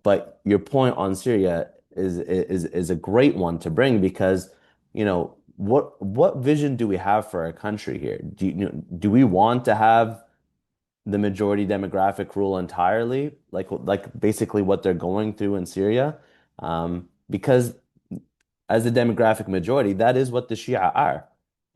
But your point on Syria is a great one to bring because, you know, what vision do we have for our country here? Do we want to have the majority demographic rule entirely, like basically what they're going through in Syria? Because as a demographic majority, that is what the Shia are.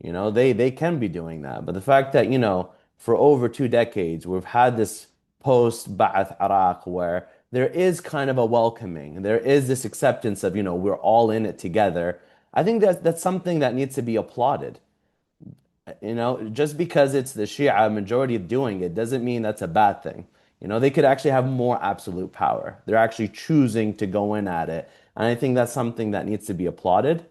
You know, they can be doing that. But the fact that, you know, for over 2 decades, we've had this post-Ba'ath Iraq where there is kind of a welcoming, there is this acceptance of, you know, we're all in it together. I think that's something that needs to be applauded. You know, just because it's the Shia majority doing it doesn't mean that's a bad thing. You know, they could actually have more absolute power. They're actually choosing to go in at it. And I think that's something that needs to be applauded.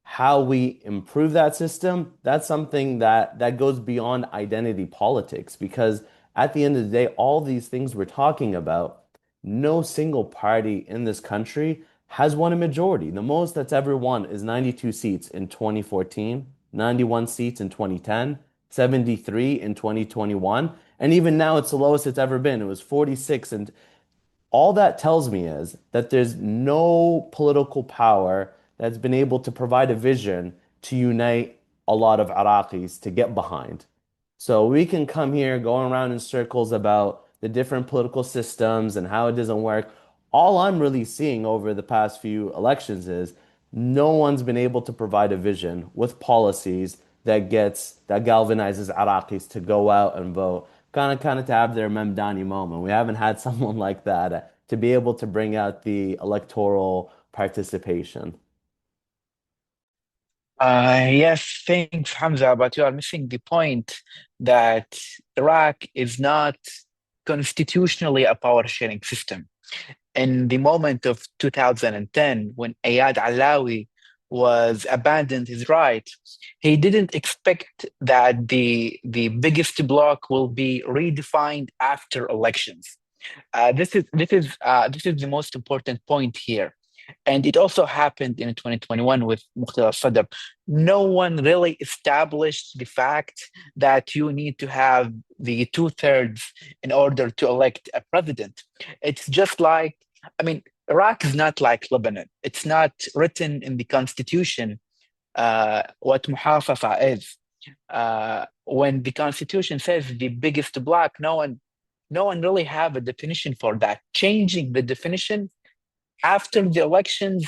How we improve that system, that's something that goes beyond identity politics because at the end of the day, all these things we're talking about, no single party in this country has won a majority. The most that's ever won is 92 seats in 2014, 91 seats in 2010, 73 in 2021, and even now it's the lowest it's ever been. It was 46 and all that tells me is that there's no political power that's been able to provide a vision to unite a lot of Iraqis to get behind. So we can come here going around in circles about the different political systems and how it doesn't work. All I'm really seeing over the past few elections is no one's been able to provide a vision with policies that galvanizes Iraqis to go out and vote. Kind of to have their Memdani moment. We haven't had someone like that to be able to bring out the electoral participation.
Yes, thanks, Hamza, but you are missing the point that Iraq is not constitutionally a power sharing system. In the moment of 2010, when Ayad Alawi was abandoned his right, he didn't expect that the biggest bloc will be redefined after elections. This is the most important point here. And it also happened in 2021 with Muqtada al-Sadr. No one really established the fact that you need to have the two-thirds in order to elect a president. It's just like, I mean, Iraq is not like Lebanon. It's not written in the constitution what muhassassa is. When the constitution says the biggest bloc, no one really have a definition for that. Changing the definition after the elections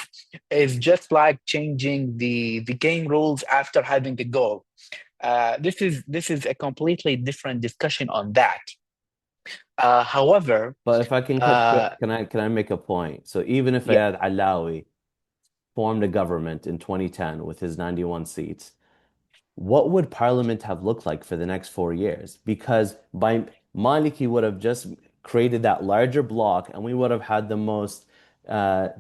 is just like changing the game rules after having a goal. This is a completely different discussion on that. However,
But if I can cut,
uh,
can I make a point? So even if
yeah,
Ayad Alawi formed a government in 2010 with his 91 seats, what would Parliament have looked like for the next 4 years? Because by Maliki would have just created that larger block, and we would have had the most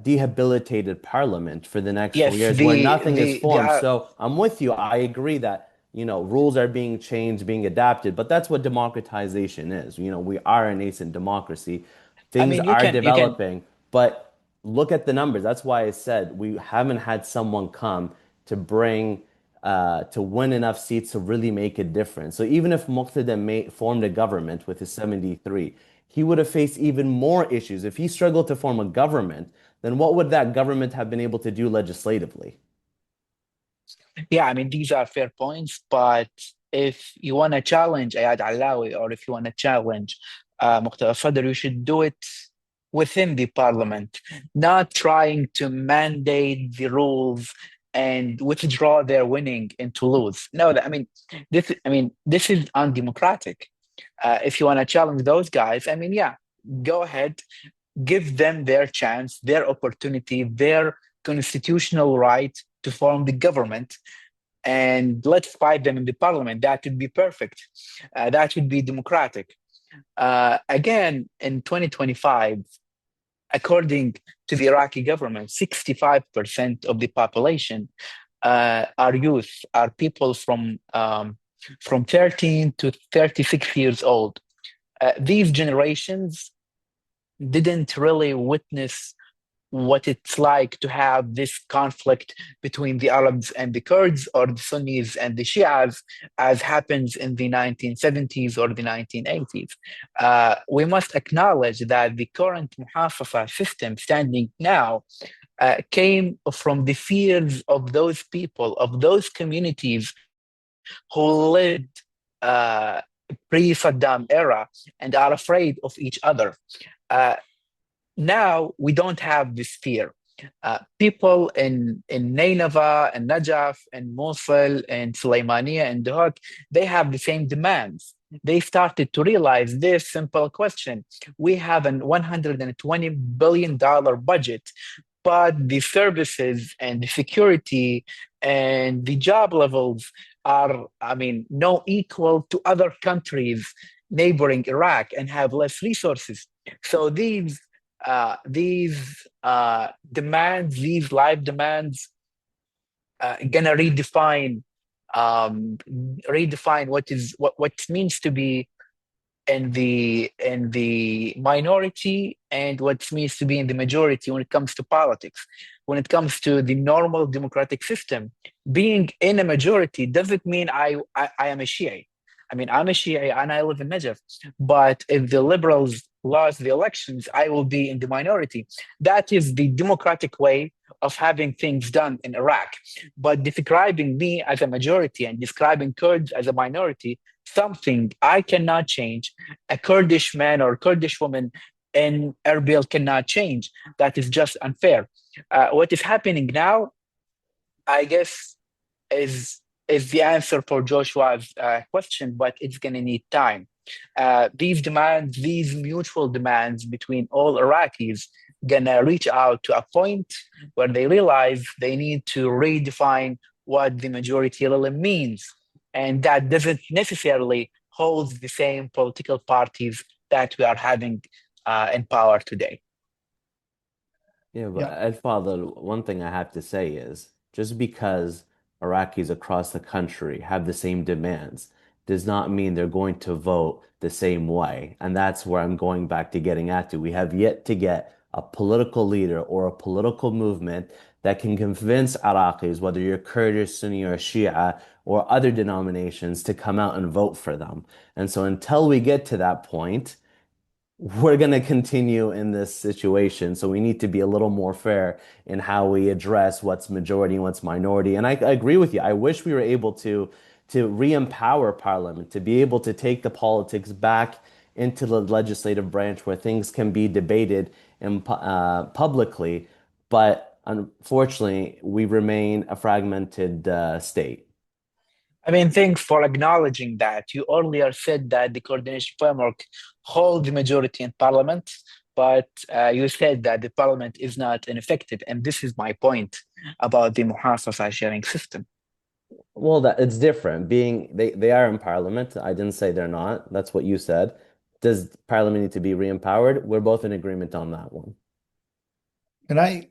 debilitated Parliament for the next four
yes,
years, where nothing is
the
formed. So I'm with you. I agree that rules are being changed, being adapted, but that's what democratization is. We are a nascent democracy.
I
Things
mean,
are
you can
developing, but look at the numbers. That's why I said we haven't had someone come to win enough seats to really make a difference. So even if Muqtada formed a government with his 73, he would have faced even more issues. If he struggled to form a government, then what would that government have been able to do legislatively?
Yeah, I mean, these are fair points, but if you want to challenge Ayad Alawi or if you want to challenge Muqtada Sadr, you should do it within the parliament, not trying to mandate the rules and withdraw their winning and to lose. No, I mean, this is undemocratic. If you want to challenge those guys, I mean, yeah, go ahead, give them their chance, their opportunity, their constitutional right to form the government, and let's fight them in the parliament. That would be perfect. That would be democratic. Again, in 2025, according to the Iraqi government, 65% of the population are youth, are people from 13 to 36 years old. These generations didn't really witness what it's like to have this conflict between the Arabs and the Kurds, or the Sunnis and the Shias, as happens in the 1970s or the 1980s. We must acknowledge that the current muhassassa system standing now came from the fears of those people, of those communities who lived pre-Saddam era and are afraid of each other. Now we don't have this fear. People in Nineveh and Najaf and Mosul and Sulaimania and Duhok, they have the same demands. They started to realize this simple question. We have an $120 billion budget, but the services and the security and the job levels are, I mean, no equal to other countries neighboring Iraq and have less resources. So these demands, these life demands, gonna redefine what it means to be in the minority and what it means to be in the majority when it comes to politics. When it comes to the normal democratic system, being in a majority doesn't mean I am a Shia. I mean, I'm a Shia and I live in Najaf. But if the liberals lost the elections, I will be in the minority. That is the democratic way of having things done in Iraq. But describing me as a majority and describing Kurds as a minority, something I cannot change, a Kurdish man or Kurdish woman in Erbil cannot change. That is just unfair. What is happening now, I guess, is the answer for Joshua's question, but it's going to need time. These demands, these mutual demands between all Iraqis, gonna reach out to a point where they realize they need to redefine what the majority really means, and that doesn't necessarily hold the same political parties that we are having in power today.
Yeah, but Al-Fadl, one thing I have to say is just because Iraqis across the country have the same demands does not mean they're going to vote the same way. And that's where I'm going back to getting at to. We have yet to get a political leader or a political movement that can convince Iraqis, whether you're Kurdish, Sunni, or Shia, or other denominations, to come out and vote for them. And so until we get to that point, we're going to continue in this situation. So we need to be a little more fair in how we address what's majority and what's minority. And I agree with you. I wish we were able to re-empower Parliament, to be able to take the politics back into the legislative branch where things can be debated publicly. But unfortunately, we remain a fragmented state.
I mean, thanks for acknowledging that. You earlier said that the coordination framework holds the majority in parliament, but you said that the parliament is not ineffective. And this is my point about the muhassassa sharing system.
Well, it's different. They are in parliament. I didn't say they're not. That's what you said. Does parliament need to be re-empowered? We're both in agreement on that one.
Can I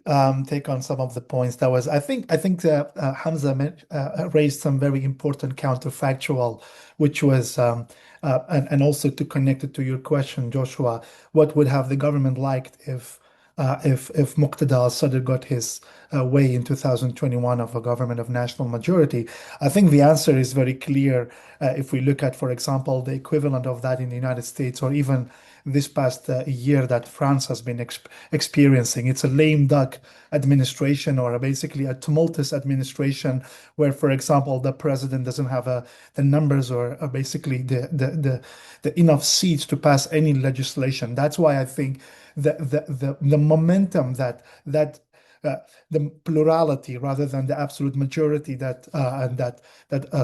take on some of the points that was? I think Hamza raised some very important counterfactual, which was and also to connect it to your question, Joshua, what would have the government liked if Muqtada al-Sadr got his way in 2021 of a government of national majority? I think the answer is very clear if we look at, for example, the equivalent of that in the United States, or even this past year that France has been experiencing. It's a lame duck administration, or basically a tumultuous administration where, for example, the president doesn't have the numbers or basically the enough seats to pass any legislation. That's why I think the momentum that uh, the plurality rather than the absolute majority that and that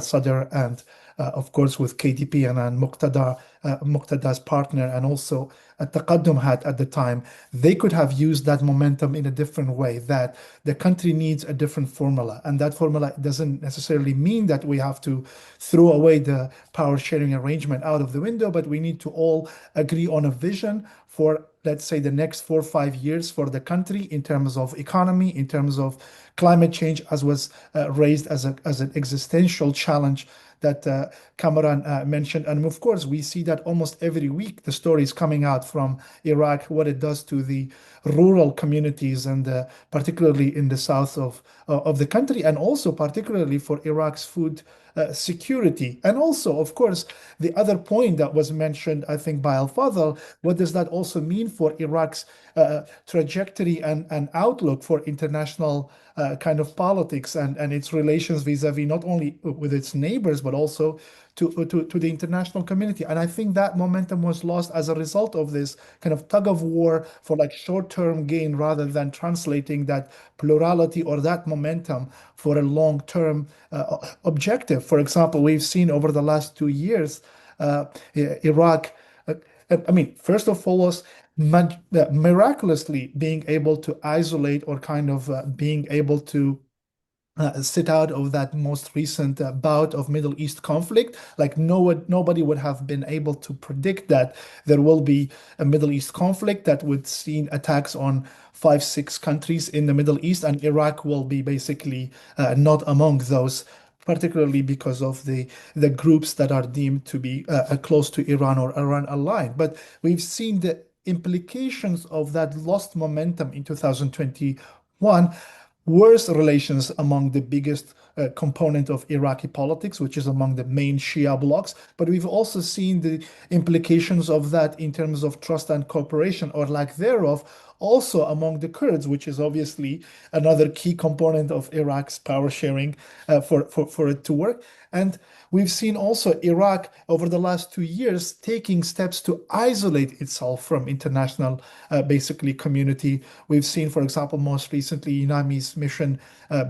Sadr and of course with KDP and Muqtada, Muqtada's partner, and also Taqaddum had at the time, they could have used that momentum in a different way, that the country needs a different formula. And that formula doesn't necessarily mean that we have to throw away the power sharing arrangement out of the window, but we need to all agree on a vision for, let's say, the next 4 or 5 years for the country in terms of economy, in terms of climate change, as was raised as an existential challenge that Cameron mentioned. And of course, we see that almost every week the stories coming out from Iraq, what it does to the rural communities, and particularly in the south of the country, and also particularly for Iraq's food security. And also, of course, the other point that was mentioned, I think, by Al-Fadl, what does that also mean for Iraq's trajectory and outlook for international kind of politics and its relations vis-a-vis not only with its neighbors, but also to the international community. And I think that momentum was lost as a result of this kind of tug of war for like short-term gain rather than translating that plurality or that momentum for a long-term objective. For example, we've seen over the last 2 years, Iraq, I mean, first of all, miraculously being able to isolate or kind of being able to sit out of that most recent bout of Middle East conflict. Like nobody would have been able to predict that there will be a Middle East conflict that would see attacks on 5, 6 countries in the Middle East, and Iraq will be basically not among those, particularly because of the groups that are deemed to be close to Iran or Iran aligned. But we've seen the implications of that lost momentum in 2021, worse relations among the biggest component of Iraqi politics, which is among the main Shia blocs. But we've also seen the implications of that in terms of trust and cooperation or lack thereof, also among the Kurds, which is obviously another key component of Iraq's power sharing for it to work. And we've seen also Iraq over the last 2 years taking steps to isolate itself from international, basically community. We've seen, for example, most recently, UNAMI's mission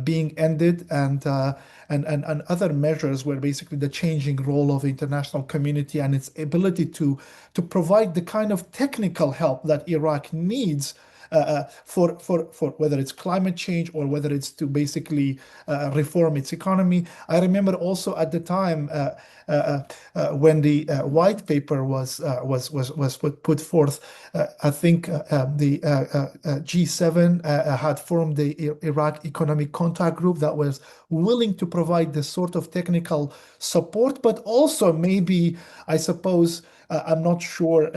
being ended, and other measures where basically the changing role of the international community and its ability to provide the kind of technical help that Iraq needs for whether it's climate change or whether it's to basically reform its economy. I remember also at the time when the white paper was put forth, I think the G7 had formed the Iraq Economic Contact Group that was willing to provide this sort of technical support, but also maybe, I suppose, I'm not sure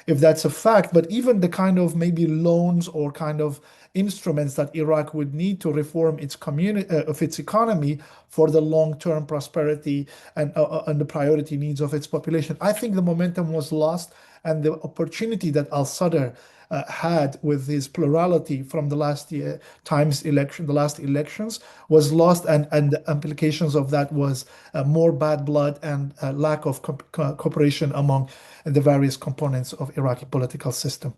if that's a fact, but even the kind of maybe loans or kind of instruments that Iraq would need to reform its community of its economy for the long-term prosperity and the priority needs of its population. I think the momentum was lost, and the opportunity that al-Sadr had with his plurality from the last the last elections was lost, and the implications of that was more bad blood and lack of cooperation among the various components of Iraqi political system.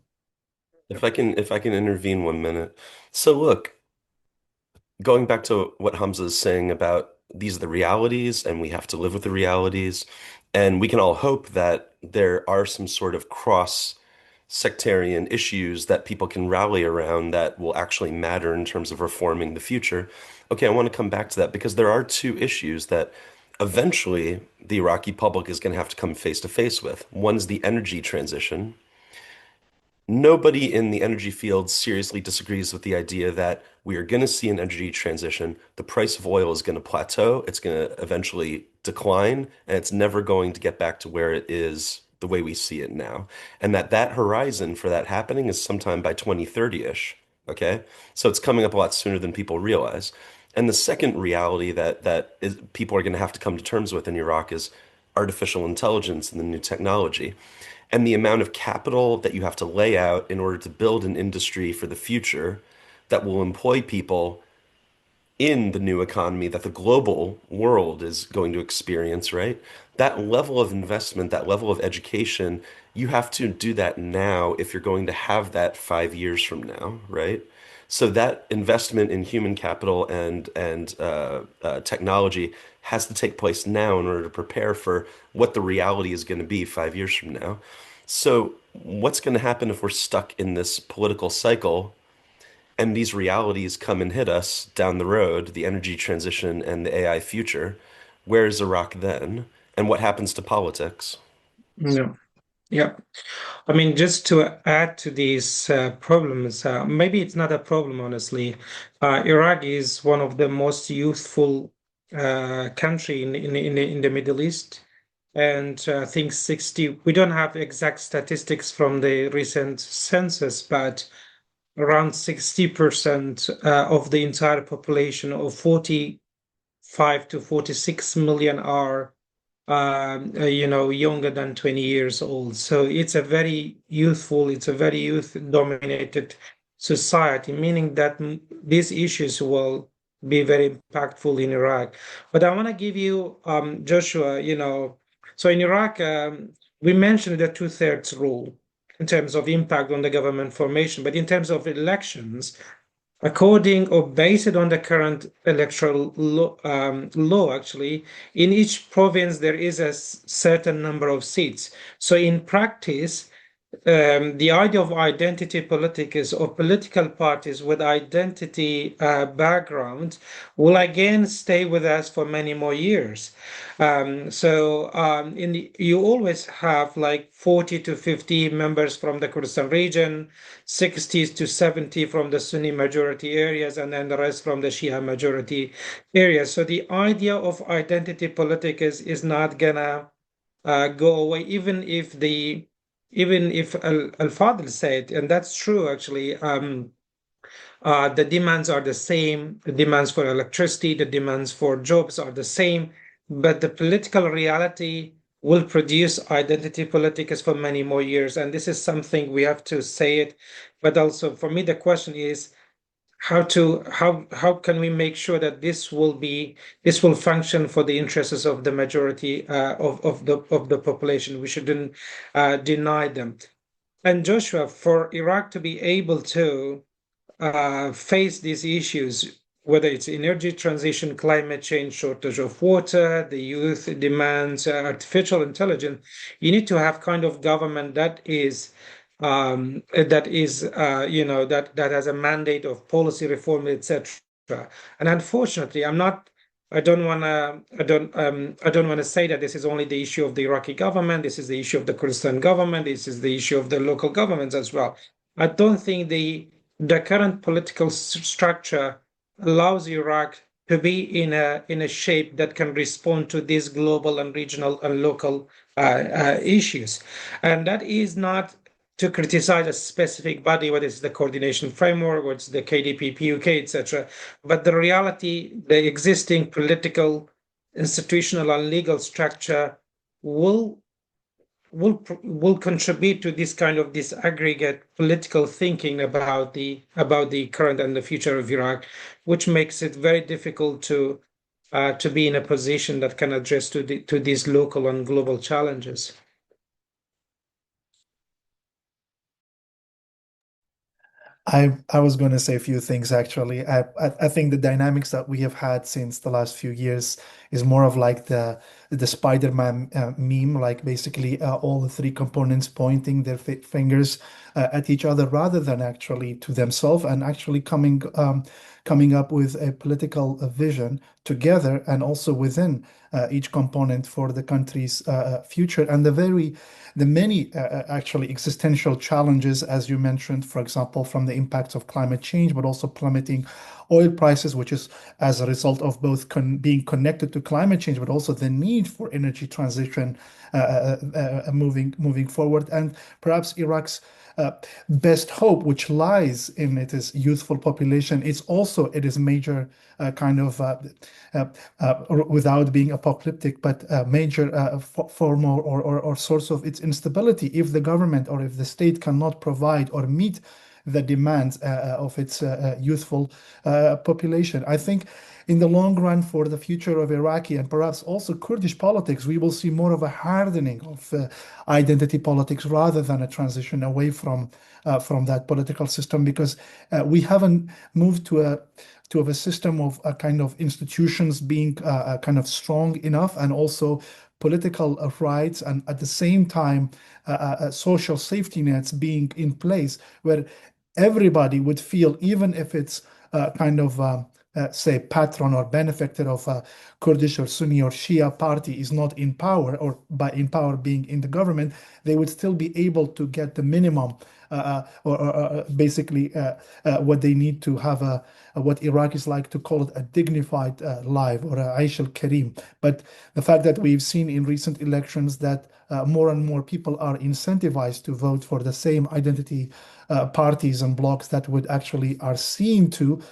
If I can intervene 1 minute. So look, going back to what Hamza is saying about these are the realities and we have to live with the realities, and we can all hope that there are some sort of cross sectarian issues that people can rally around that will actually matter in terms of reforming the future. Okay, I want to come back to that because there are two issues that eventually the Iraqi public is going to have to come face to face with. One's the energy transition. Nobody in the energy field seriously disagrees with the idea that we are going to see an energy transition. The price of oil is going to plateau. It's going to eventually decline, and it's never going to get back to where it is the way we see it now. And that horizon for that happening is sometime by 2030-ish. Okay? So it's coming up a lot sooner than people realize. And the second reality that people are going to have to come to terms with in Iraq is artificial intelligence and the new technology and the amount of capital that you have to lay out in order to build an industry for the future that will employ people in the new economy that the global world is going to experience, right? That level of investment, that level of education, you have to do that now if you're going to have that 5 years from now, right? So that investment in human capital and technology has to take place now in order to prepare for what the reality is going to be 5 years from now. So what's going to happen if we're stuck in this political cycle and these realities come and hit us down the road, the energy transition and the AI future? Where is Iraq then? And what happens to politics?
Yeah. Yeah. I mean, just to add to these problems, maybe it's not a problem, honestly. Iraq is one of the most youthful country in the Middle East. And I think 60, we don't have exact statistics from the recent census, but around 60% of the entire population of 45 to 46 million are younger than 20 years old. So it's a very youth-dominated society, meaning that these issues will be very impactful in Iraq. But I want to give you, Joshua, so in Iraq, we mentioned the two-thirds rule in terms of impact on the government formation, but in terms of elections, according or based on the current electoral law, actually, in each province there is a certain number of seats. So in practice, the idea of identity politics or political parties with identity background will again stay with us for many more years. You always have like 40 to 50 members from the Kurdistan region, 60 to 70 from the Sunni majority areas, and then the rest from the Shia majority areas. So the idea of identity politics is not gonna go away, even if al-Fadl said, and that's true actually, the demands are the same, the demands for electricity, the demands for jobs are the same, but the political reality will produce identity politics for many more years. And this is something we have to say it. But also for me, the question is how can we make sure that this will function for the interests of the majority of the population? We shouldn't deny them. And Joshua, for Iraq to be able to face these issues, whether it's energy transition, climate change, shortage of water, the youth demands, artificial intelligence, you need to have kind of government that has a mandate of policy reform, etc. And unfortunately, I don't want to say that this is only the issue of the Iraqi government. This is the issue of the Kurdistan government. This is the issue of the local governments as well. I don't think the current political structure allows Iraq to be in a shape that can respond to these global and regional and local issues. And that is not to criticize a specific body, whether it's the coordination framework, whether it's the KDP, PUK, etc. But the reality, the existing political, institutional, and legal structure will contribute to this kind of disaggregate political thinking about the current and the future of Iraq, which makes it very difficult to be in a position that can address to these local and global challenges.
I was going to say a few things actually. I think the dynamics that we have had since the last few years is more of like the Spider-Man meme, like basically all the three components pointing their fingers at each other rather than actually to themselves, and actually coming up with a political vision together and also within each component for the country's future, and the many actually existential challenges, as you mentioned, for example, from the impacts of climate change, but also plummeting oil prices, which is as a result of both being connected to climate change, but also the need for energy transition moving forward. And perhaps Iraq's best hope, which lies in its youthful population, is also it is major without being apocalyptic, but major form or source of its instability if the government or if the state cannot provide or meet the demands of its youthful population. I think in the long run, for the future of Iraqi and perhaps also Kurdish politics, we will see more of a hardening of identity politics rather than a transition away from that political system, because we haven't moved to a system of a kind of institutions being kind of strong enough, and also political rights, and at the same time social safety nets being in place where everybody would feel, even if it's kind of say patron or benefactor of a Kurdish or Sunni or Shia party is not in power, or by in power being in the government, they would still be able to get the minimum or basically what they need to have what Iraqis like to call it a dignified life, or a Aish al-Karim. But the fact that we've seen in recent elections that more and more people are incentivized to vote for the same identity parties and blocs that would actually are seen to,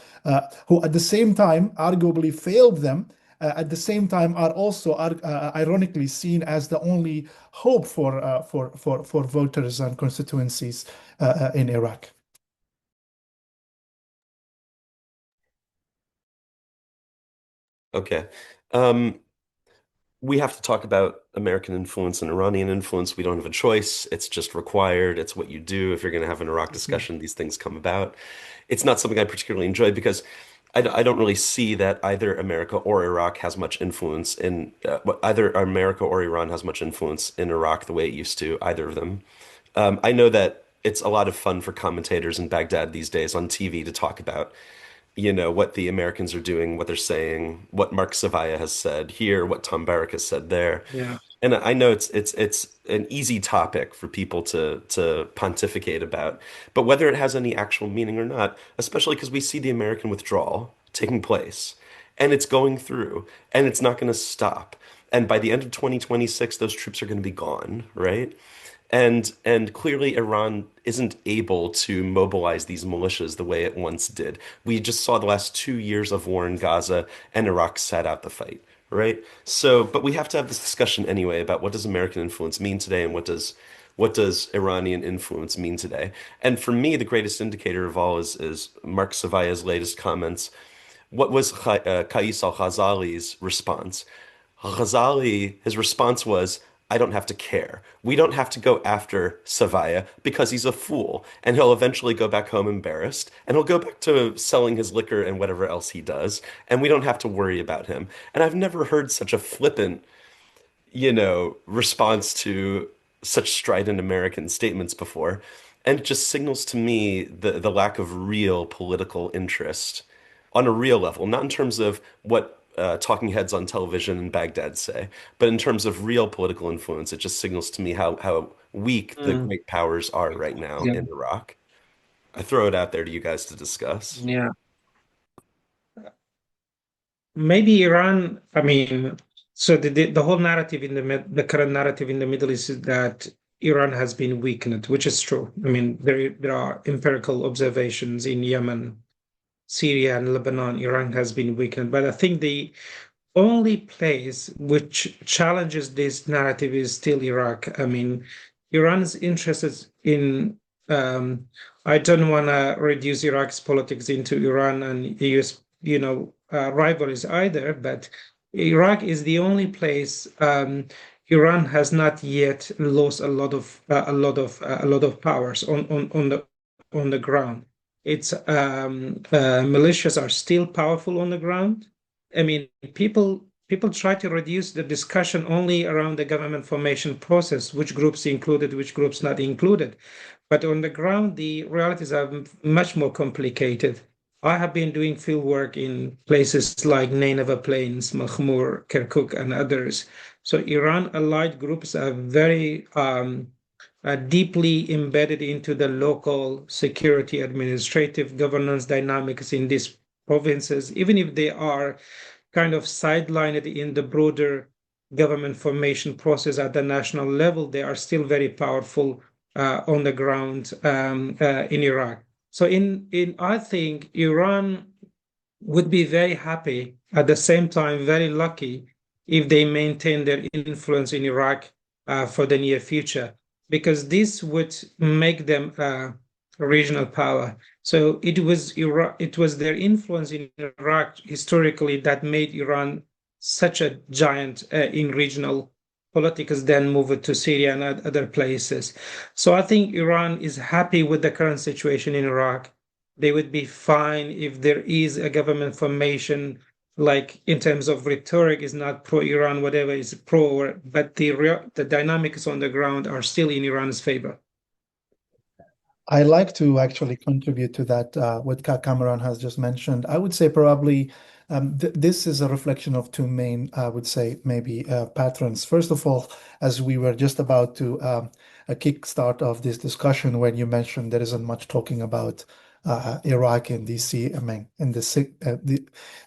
who at the same time arguably failed them, at the same time are also ironically seen as the only hope for voters and constituencies in Iraq.
Okay. We have to talk about American influence and Iranian influence. We don't have a choice. It's just required. It's what you do. If you're going to have an Iraq discussion, these things come about. It's not something I particularly enjoy because I don't really see that either America or Iraq has much influence in either America or Iran has much influence in Iraq the way it used to, either of them. I know that it's a lot of fun for commentators in Baghdad these days on TV to talk about, what the Americans are doing, what they're saying, what Mark Savaya has said here, what Tom Barrack has said there.
Yeah.
And I know it's an easy topic for people to pontificate about, but whether it has any actual meaning or not, especially because we see the American withdrawal taking place, and it's going through, and it's not going to stop. And by the end of 2026, those troops are going to be gone, right? And clearly Iran isn't able to mobilize these militias the way it once did. We just saw the last 2 years of war in Gaza, and Iraq sat out the fight, right? So, but we have to have this discussion anyway about what does American influence mean today, and what does Iranian influence mean today? And for me, the greatest indicator of all is Mark Savaya's latest comments. What was Qais al-Ghazali's response? His response was, I don't have to care. We don't have to go after Savaya because he's a fool, and he'll eventually go back home embarrassed, and he'll go back to selling his liquor and whatever else he does, and we don't have to worry about him. And I've never heard such a flippant, response to such strident American statements before. And it just signals to me the lack of real political interest on a real level, not in terms of what talking heads on television in Baghdad say, but in terms of real political influence. It just signals to me how weak the great powers are right now
Yeah.
in Iraq. I throw it out there to you guys to discuss.
Yeah. Maybe Iran, so the whole narrative the current narrative in the Middle East is that Iran has been weakened, which is true. There are empirical observations in Yemen, Syria, and Lebanon. Iran has been weakened, but I think the only place which challenges this narrative is still Iraq. Iran's interested in I don't want to reduce Iraq's politics into Iran and US, rivalries either, but Iraq is the only place Iran has not yet lost a lot of powers on the ground. Its militias are still powerful on the ground. People try to reduce the discussion only around the government formation process, which groups included, which groups not included. But on the ground, the realities are much more complicated. I have been doing field work in places like Nineveh Plains, Makhmur, Kirkuk, and others. So Iran-allied groups are very deeply embedded into the local security, administrative governance dynamics in these provinces, even if they are kind of sidelined in the broader government formation process at the national level. They are still very powerful on the ground in Iraq. So I think Iran would be very happy, at the same time very lucky, if they maintain their influence in Iraq for the near future, because this would make them regional power. So it was their influence in Iraq historically that made Iran such a giant in regional politics, then move it to Syria and other places. So I think Iran is happy with the current situation in Iraq. They would be fine if there is a government formation, like in terms of rhetoric, is not pro-Iran, whatever is pro, but the dynamics on the ground are still in Iran's favor.
I like to actually contribute to that, what Cameron has just mentioned. I would say probably this is a reflection of two main, I would say, maybe patterns. First of all, as we were just about to a kickstart of this discussion, when you mentioned there isn't much talking about Iraq in DC, I mean, in the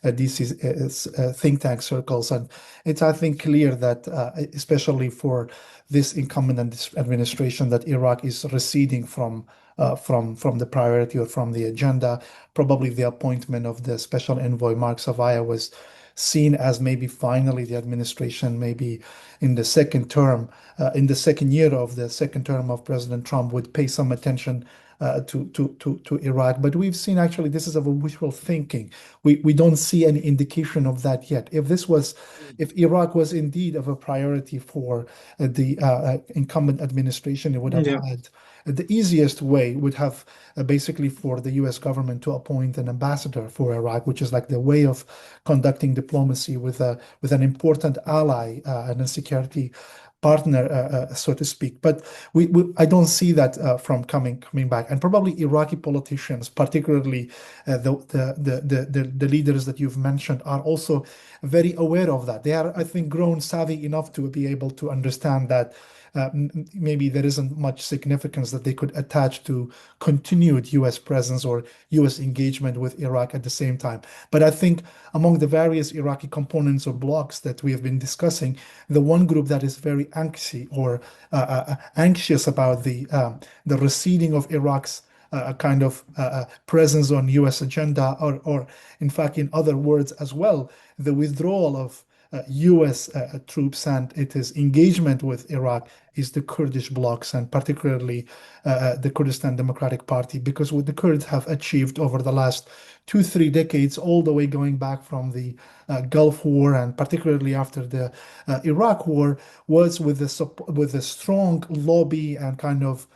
DC think tank circles, and it's, I think, clear that especially for this incumbent administration, that Iraq is receding from the priority or from the agenda. Probably the appointment of the special envoy Mark Savaya was seen as maybe finally the administration, maybe in the second term, in the second year of the second term of President Trump, would pay some attention to Iraq. But we've seen actually this is a wishful thinking. We don't see any indication of that yet. If Iraq was indeed of a priority for the incumbent administration, it would have had the easiest way would have basically for the US government to appoint an ambassador for Iraq, which is like the way of conducting diplomacy with an important ally and a security partner, so to speak. But I don't see that from coming back. And probably Iraqi politicians, particularly the leaders that you've mentioned, are also very aware of that. They are, I think, grown savvy enough to be able to understand that maybe there isn't much significance that they could attach to continued US presence or US engagement with Iraq at the same time. But I think among the various Iraqi components or blocks that we have been discussing, the one group that is very anxious about the receding of Iraq's kind of presence on US agenda, or in fact, in other words as well, the withdrawal of US troops and its engagement with Iraq, is the Kurdish blocs, and particularly the Kurdistan Democratic Party, because what the Kurds have achieved over the last 2-3 decades, all the way going back from the Gulf War and particularly after the Iraq War, was with a strong lobby and kind of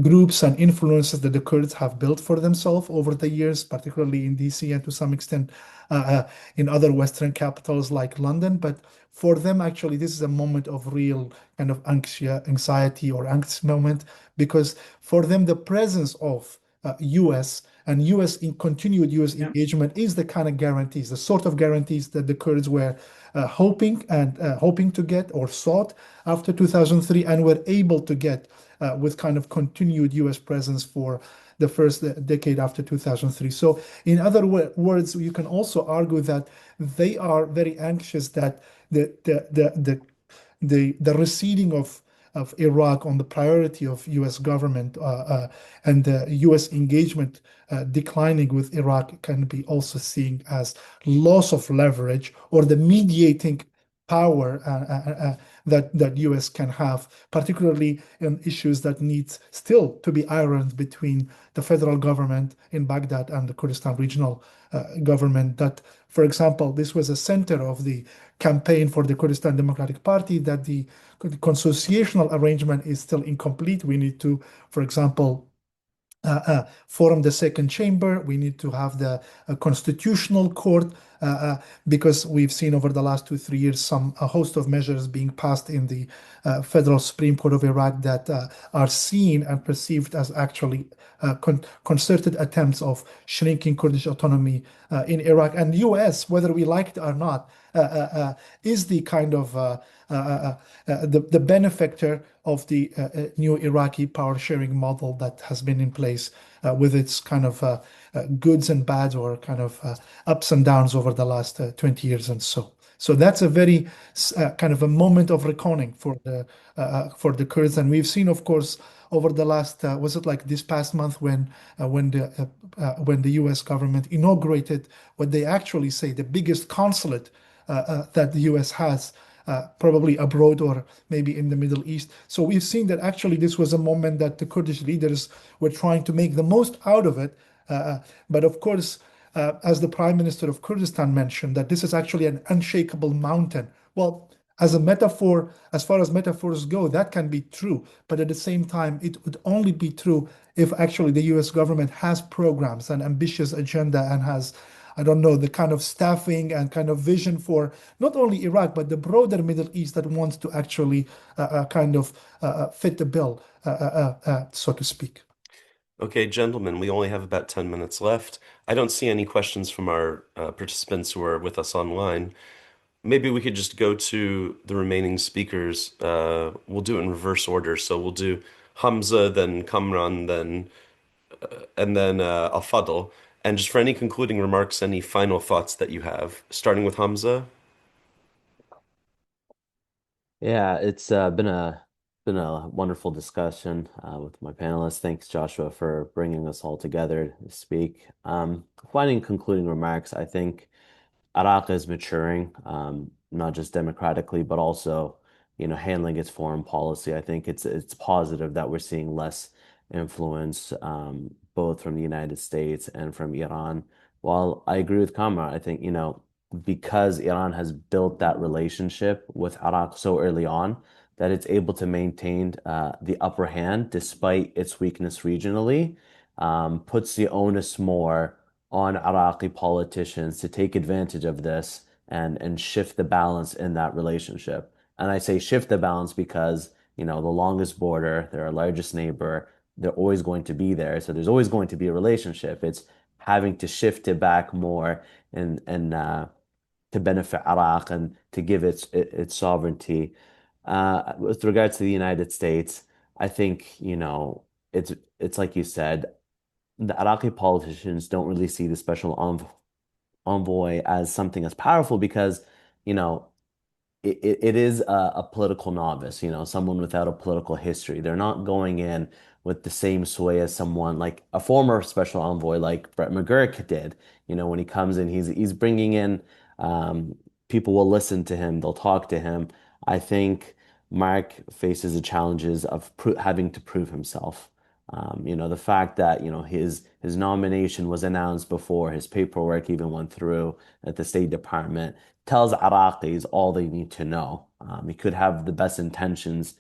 groups and influences that the Kurds have built for themselves over the years, particularly in DC and to some extent in other Western capitals like London. But for them, actually, this is a moment of real kind of anxiety or angst moment, because for them, the presence of US and continued US engagement is the kind of guarantees, the sort of guarantees that the Kurds were hoping to get or sought after 2003 and were able to get with kind of continued US presence for the first decade after 2003. So in other words, you can also argue that they are very anxious that the receding of Iraq on the priority of US government and the US engagement declining with Iraq can be also seen as loss of leverage or the mediating power that US can have, particularly in issues that need still to be ironed between the federal government in Baghdad and the Kurdistan regional government. That, for example, this was a center of the campaign for the Kurdistan Democratic Party, that the consociational arrangement is still incomplete. We need to, for example, form the second chamber. We need to have the constitutional court, because we've seen over the last 2-3 years a host of measures being passed in the Federal Supreme Court of Iraq that are seen and perceived as actually concerted attempts of shrinking Kurdish autonomy in Iraq. And US, whether we like it or not, is the kind of the benefactor of the new Iraqi power sharing model that has been in place with its kind of goods and bads, or kind of ups and downs over the last 20 years and so. So that's a very kind of a moment of reckoning for the Kurds. And we've seen, of course, over the last was it like this past month when the US government inaugurated what they actually say the biggest consulate that the US has probably abroad or maybe in the Middle East. So we've seen that actually this was a moment that the Kurdish leaders were trying to make the most out of it. But of course, as the Prime Minister of Kurdistan mentioned, that this is actually an unshakable mountain. Well, as a metaphor, as far as metaphors go, that can be true. But at the same time, it would only be true if actually the US government has programs and ambitious agenda and has, I don't know, the kind of staffing and kind of vision for not only Iraq, but the broader Middle East that wants to actually kind of fit the bill, so to speak.
Okay, gentlemen, we only have about 10 minutes left. I don't see any questions from our participants who are with us online. Maybe we could just go to the remaining speakers. We'll do it in reverse order. So we'll do Hamza, then Kamran, then and then Al-Fadl. And just for any concluding remarks, any final thoughts that you have, starting with Hamza.
Yeah, it's been a wonderful discussion with my panelists. Thanks, Joshua, for bringing us all together to speak. Finding concluding remarks, I think Iraq is maturing, not just democratically, but also, handling its foreign policy. I think it's positive that we're seeing less influence, both from the United States and from Iran. While I agree with Kamra, I think, because Iran has built that relationship with Iraq so early on, that it's able to maintain the upper hand despite its weakness regionally, puts the onus more on Iraqi politicians to take advantage of this and shift the balance in that relationship. And I say shift the balance because, the longest border, they're our largest neighbor, they're always going to be there. So there's always going to be a relationship. It's having to shift it back more and to benefit Iraq and to give its sovereignty. With regards to the United States, I think, it's like you said, the Iraqi politicians don't really see the special envoy as something as powerful because, you know, it is a political novice, someone without a political history. They're not going in with the same sway as someone like a former special envoy like Brett McGurk did. When he comes in, he's bringing in people will listen to him, they'll talk to him. I think Mark faces the challenges of having to prove himself. The fact that, his nomination was announced before his paperwork even went through at the State Department tells Iraqis all they need to know. You could have the best intentions,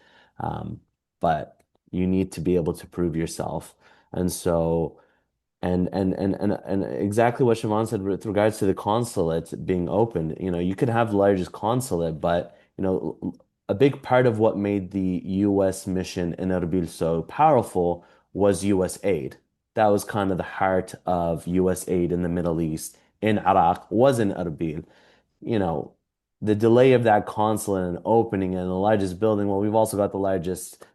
but you need to be able to prove yourself. And so, and exactly what Siobhan said with regards to the consulate being open, you could have the largest consulate, but a big part of what made the U.S. mission in Erbil so powerful was U.S. aid. That was kind of the heart of U.S. aid in the Middle East, in Iraq, was in Erbil. you know, the delay of that consulate and opening and the largest building, well, we've also got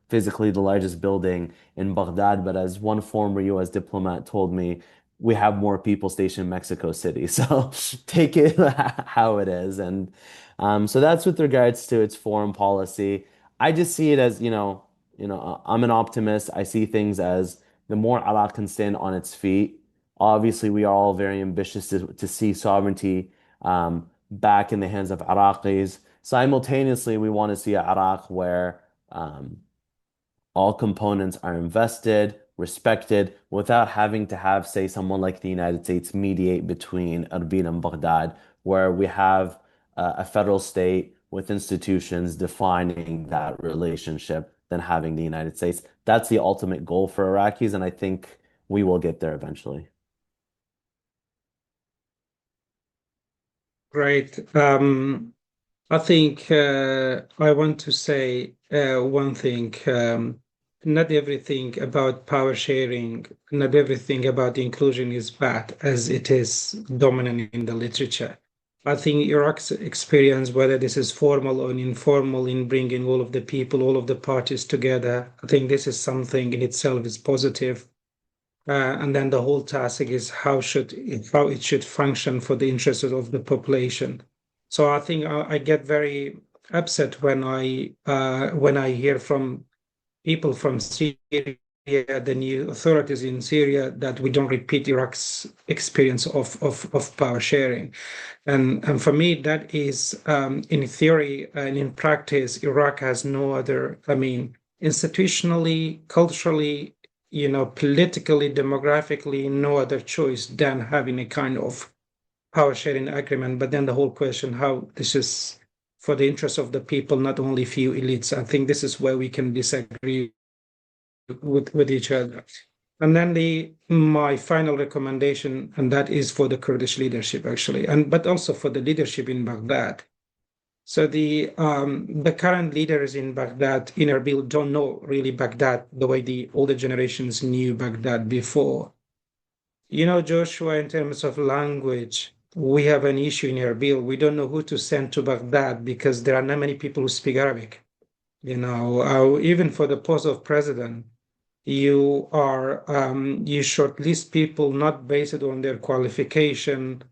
physically the largest building in Baghdad, but as one former US diplomat told me, we have more people stationed in Mexico City. So take it how it is. And so that's with regards to its foreign policy. I just see it as, I'm an optimist. I see things as the more Iraq can stand on its feet. Obviously, we are all very ambitious to see sovereignty back in the hands of Iraqis. Simultaneously, we want to see an Iraq where all components are invested, respected, without having to have, say, someone like the United States mediate between Erbil and Baghdad, where we have a federal state with institutions defining that relationship than having the United States. That's the ultimate goal for Iraqis, and I think we will get there eventually.
Great. I think I want to say one thing. Not everything about power sharing, not everything about inclusion is bad as it is dominant in the literature. I think Iraq's experience, whether this is formal or informal, in bringing all of the people, all of the parties together, I think this is something in itself is positive. And then the whole task is how it should function for the interests of the population. So I think I get very upset when I hear from people from Syria the new authorities in Syria, that we don't repeat Iraq's experience of power sharing. And for me, that is, in theory and in practice, Iraq has no other, I mean, institutionally, culturally, politically, demographically, no other choice than having a kind of power sharing agreement. But then the whole question, how this is for the interest of the people, not only few elites. I think this is where we can disagree with each other. And then my final recommendation, and that is for the Kurdish leadership actually, but also for the leadership in Baghdad. So the current leaders in Baghdad, in Erbil, don't know really Baghdad the way the older generations knew Baghdad before. Joshua, in terms of language, we have an issue in Erbil. We don't know who to send to Baghdad because there are not many people who speak Arabic. Even for the post of president, you shortlist people not based on their qualification,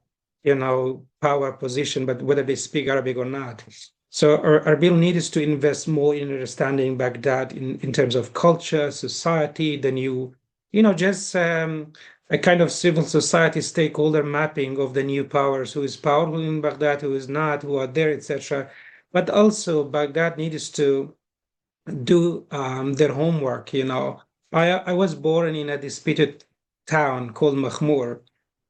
power position, but whether they speak Arabic or not. So Erbil needs to invest more in understanding Baghdad in terms of culture, society, the new, just a kind of civil society stakeholder mapping of the new powers, who is powerful in Baghdad, who is not, who are there, etc. But also Baghdad needs to do their homework. I was born in a disputed town called Makhmur.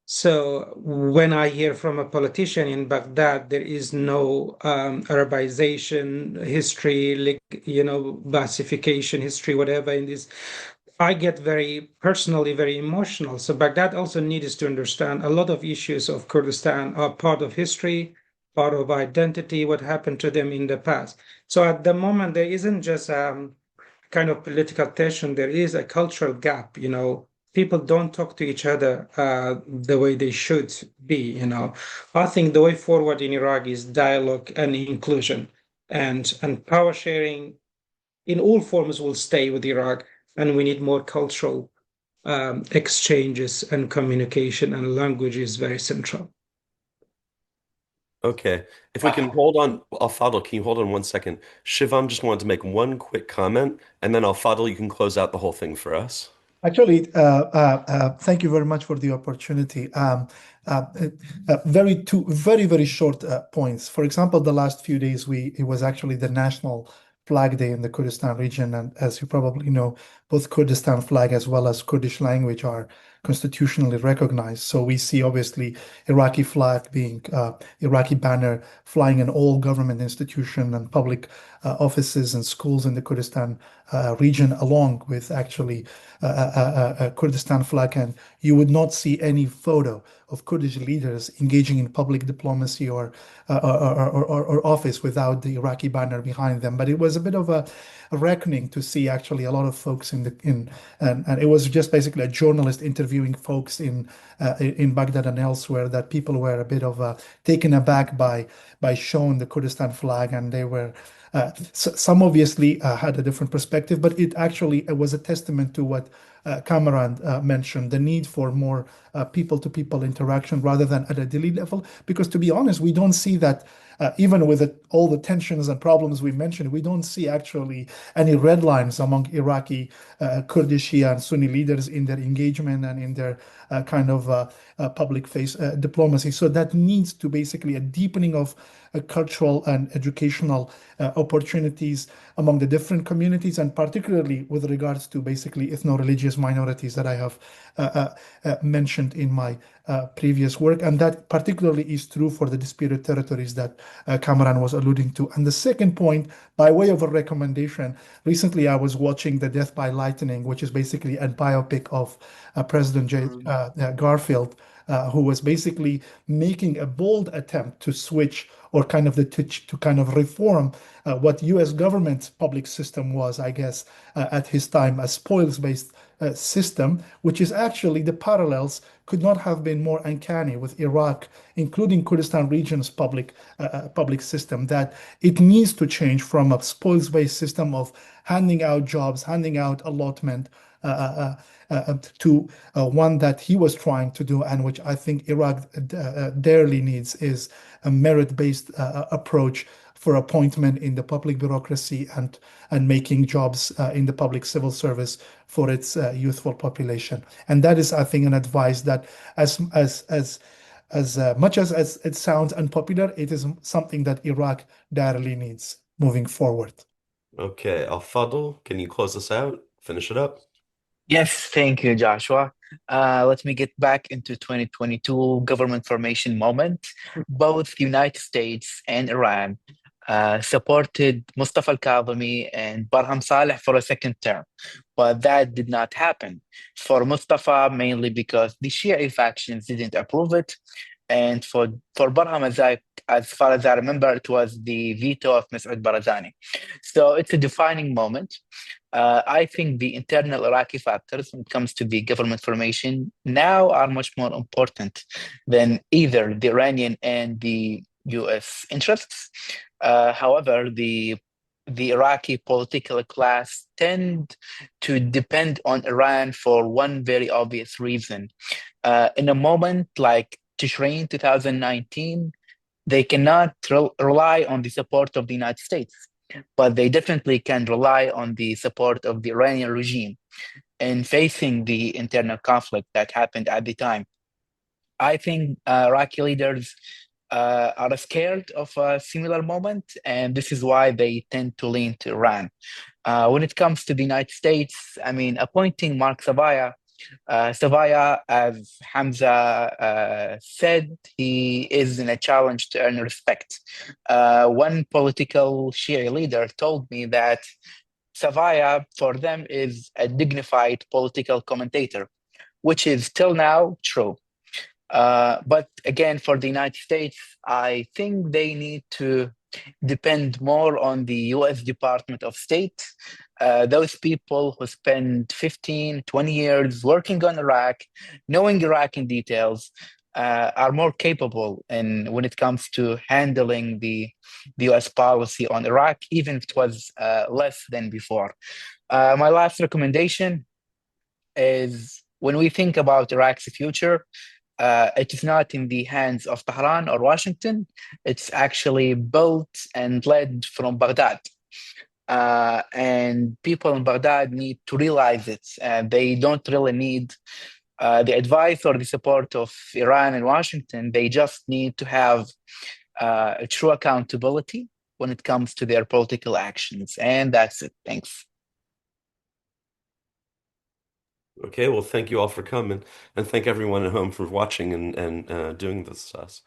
So when I hear from a politician in Baghdad, there is no Arabization history, Basification history, whatever in this, I get very personally very emotional. So Baghdad also needs to understand a lot of issues of Kurdistan are part of history, part of identity, what happened to them in the past. So at the moment, there isn't just kind of political tension, there is a cultural gap. People don't talk to each other the way they should be. I think the way forward in Iraq is dialogue and inclusion, and power sharing in all forms will stay with Iraq, and we need more cultural exchanges and communication, and language is very central.
Okay. If we can hold on, Al-Fadl, can you hold on 1 second? Shivam just wanted to make one quick comment, and then Al-Fadl, you can close out the whole thing for us.
Actually, thank you very much for the opportunity. Two very, very short points. For example, the last few days, it was actually the National Flag Day in the Kurdistan region. And as you probably know, both Kurdistan flag as well as Kurdish language are constitutionally recognized. So we see obviously Iraqi flag being Iraqi banner flying in all government institutions and public offices and schools in the Kurdistan region, along with actually a Kurdistan flag. And you would not see any photo of Kurdish leaders engaging in public diplomacy or office without the Iraqi banner behind them. But it was a bit of a reckoning to see actually a lot of folks and it was just basically a journalist interviewing folks in Baghdad and elsewhere, that people were a bit of taken aback by showing the Kurdistan flag, and they were some obviously had a different perspective, but it was a testament to what Cameron mentioned, the need for more people-to-people interaction rather than at a daily level. Because to be honest, we don't see that even with all the tensions and problems we mentioned, we don't see actually any red lines among Iraqi Kurdish, Shia, and Sunni leaders in their engagement and in their kind of public face diplomacy. So that needs to basically a deepening of cultural and educational opportunities among the different communities, and particularly with regards to basically ethno-religious minorities that I have mentioned in my previous work. And that particularly is true for the disputed territories that Cameron was alluding to. And the second point, by way of a recommendation, recently I was watching The Death by Lightning, which is basically a biopic of President Garfield, who was basically making a bold attempt to switch or kind of to kind of reform what U.S. government's public system was, I guess, at his time, a spoils-based system, which is actually the parallels could not have been more uncanny with Iraq, including Kurdistan region's public system, that it needs to change from a spoils-based system of handing out jobs, handing out allotment, to one that he was trying to do, and which I think Iraq dearly needs, is a merit-based approach for appointment in the public bureaucracy and making jobs in the public civil service for its youthful population. And that is, I think, an advice that as much as it sounds unpopular, it is something that Iraq direly needs moving forward.
Okay, Al-Fadl, can you close us out? Finish it up.
Yes, thank you, Joshua. Let me get back into 2022 government formation moment. Both the United States and Iran supported Mustafa al-Kadhimi and Barham Saleh for a second term, but that did not happen. For Mustafa, mainly because the Shia factions didn't approve it, and for Barham, as far as I remember, it was the veto of Masoud Barzani. So it's a defining moment. I think the internal Iraqi factors when it comes to the government formation now are much more important than either the Iranian and the US interests. However, the Iraqi political class tend to depend on Iran for one very obvious reason. In a moment like Tishreen 2019, they cannot rely on the support of the United States, but they definitely can rely on the support of the Iranian regime in facing the internal conflict that happened at the time. I think Iraqi leaders are scared of a similar moment, and this is why they tend to lean to Iran. When it comes to the United States, I mean, appointing Mark Savaya, as Hamza said, he is in a challenge to earn respect. One political Shia leader told me that Savaya, for them, is a dignified political commentator, which is till now true. But again, for the United States, I think they need to depend more on the US Department of State. Those people who spend 15, 20 years working on Iraq, knowing Iraq in details, are more capable when it comes to handling the US policy on Iraq, even if it was less than before. My last recommendation is when we think about Iraq's future, it is not in the hands of Tehran or Washington. It's actually built and led from Baghdad. And people in Baghdad need to realize it. They don't really need the advice or the support of Iran and Washington. They just need to have a true accountability when it comes to their political actions. And that's it. Thanks.
Okay, well, thank you all for coming, and thank everyone at home for watching and doing this to us.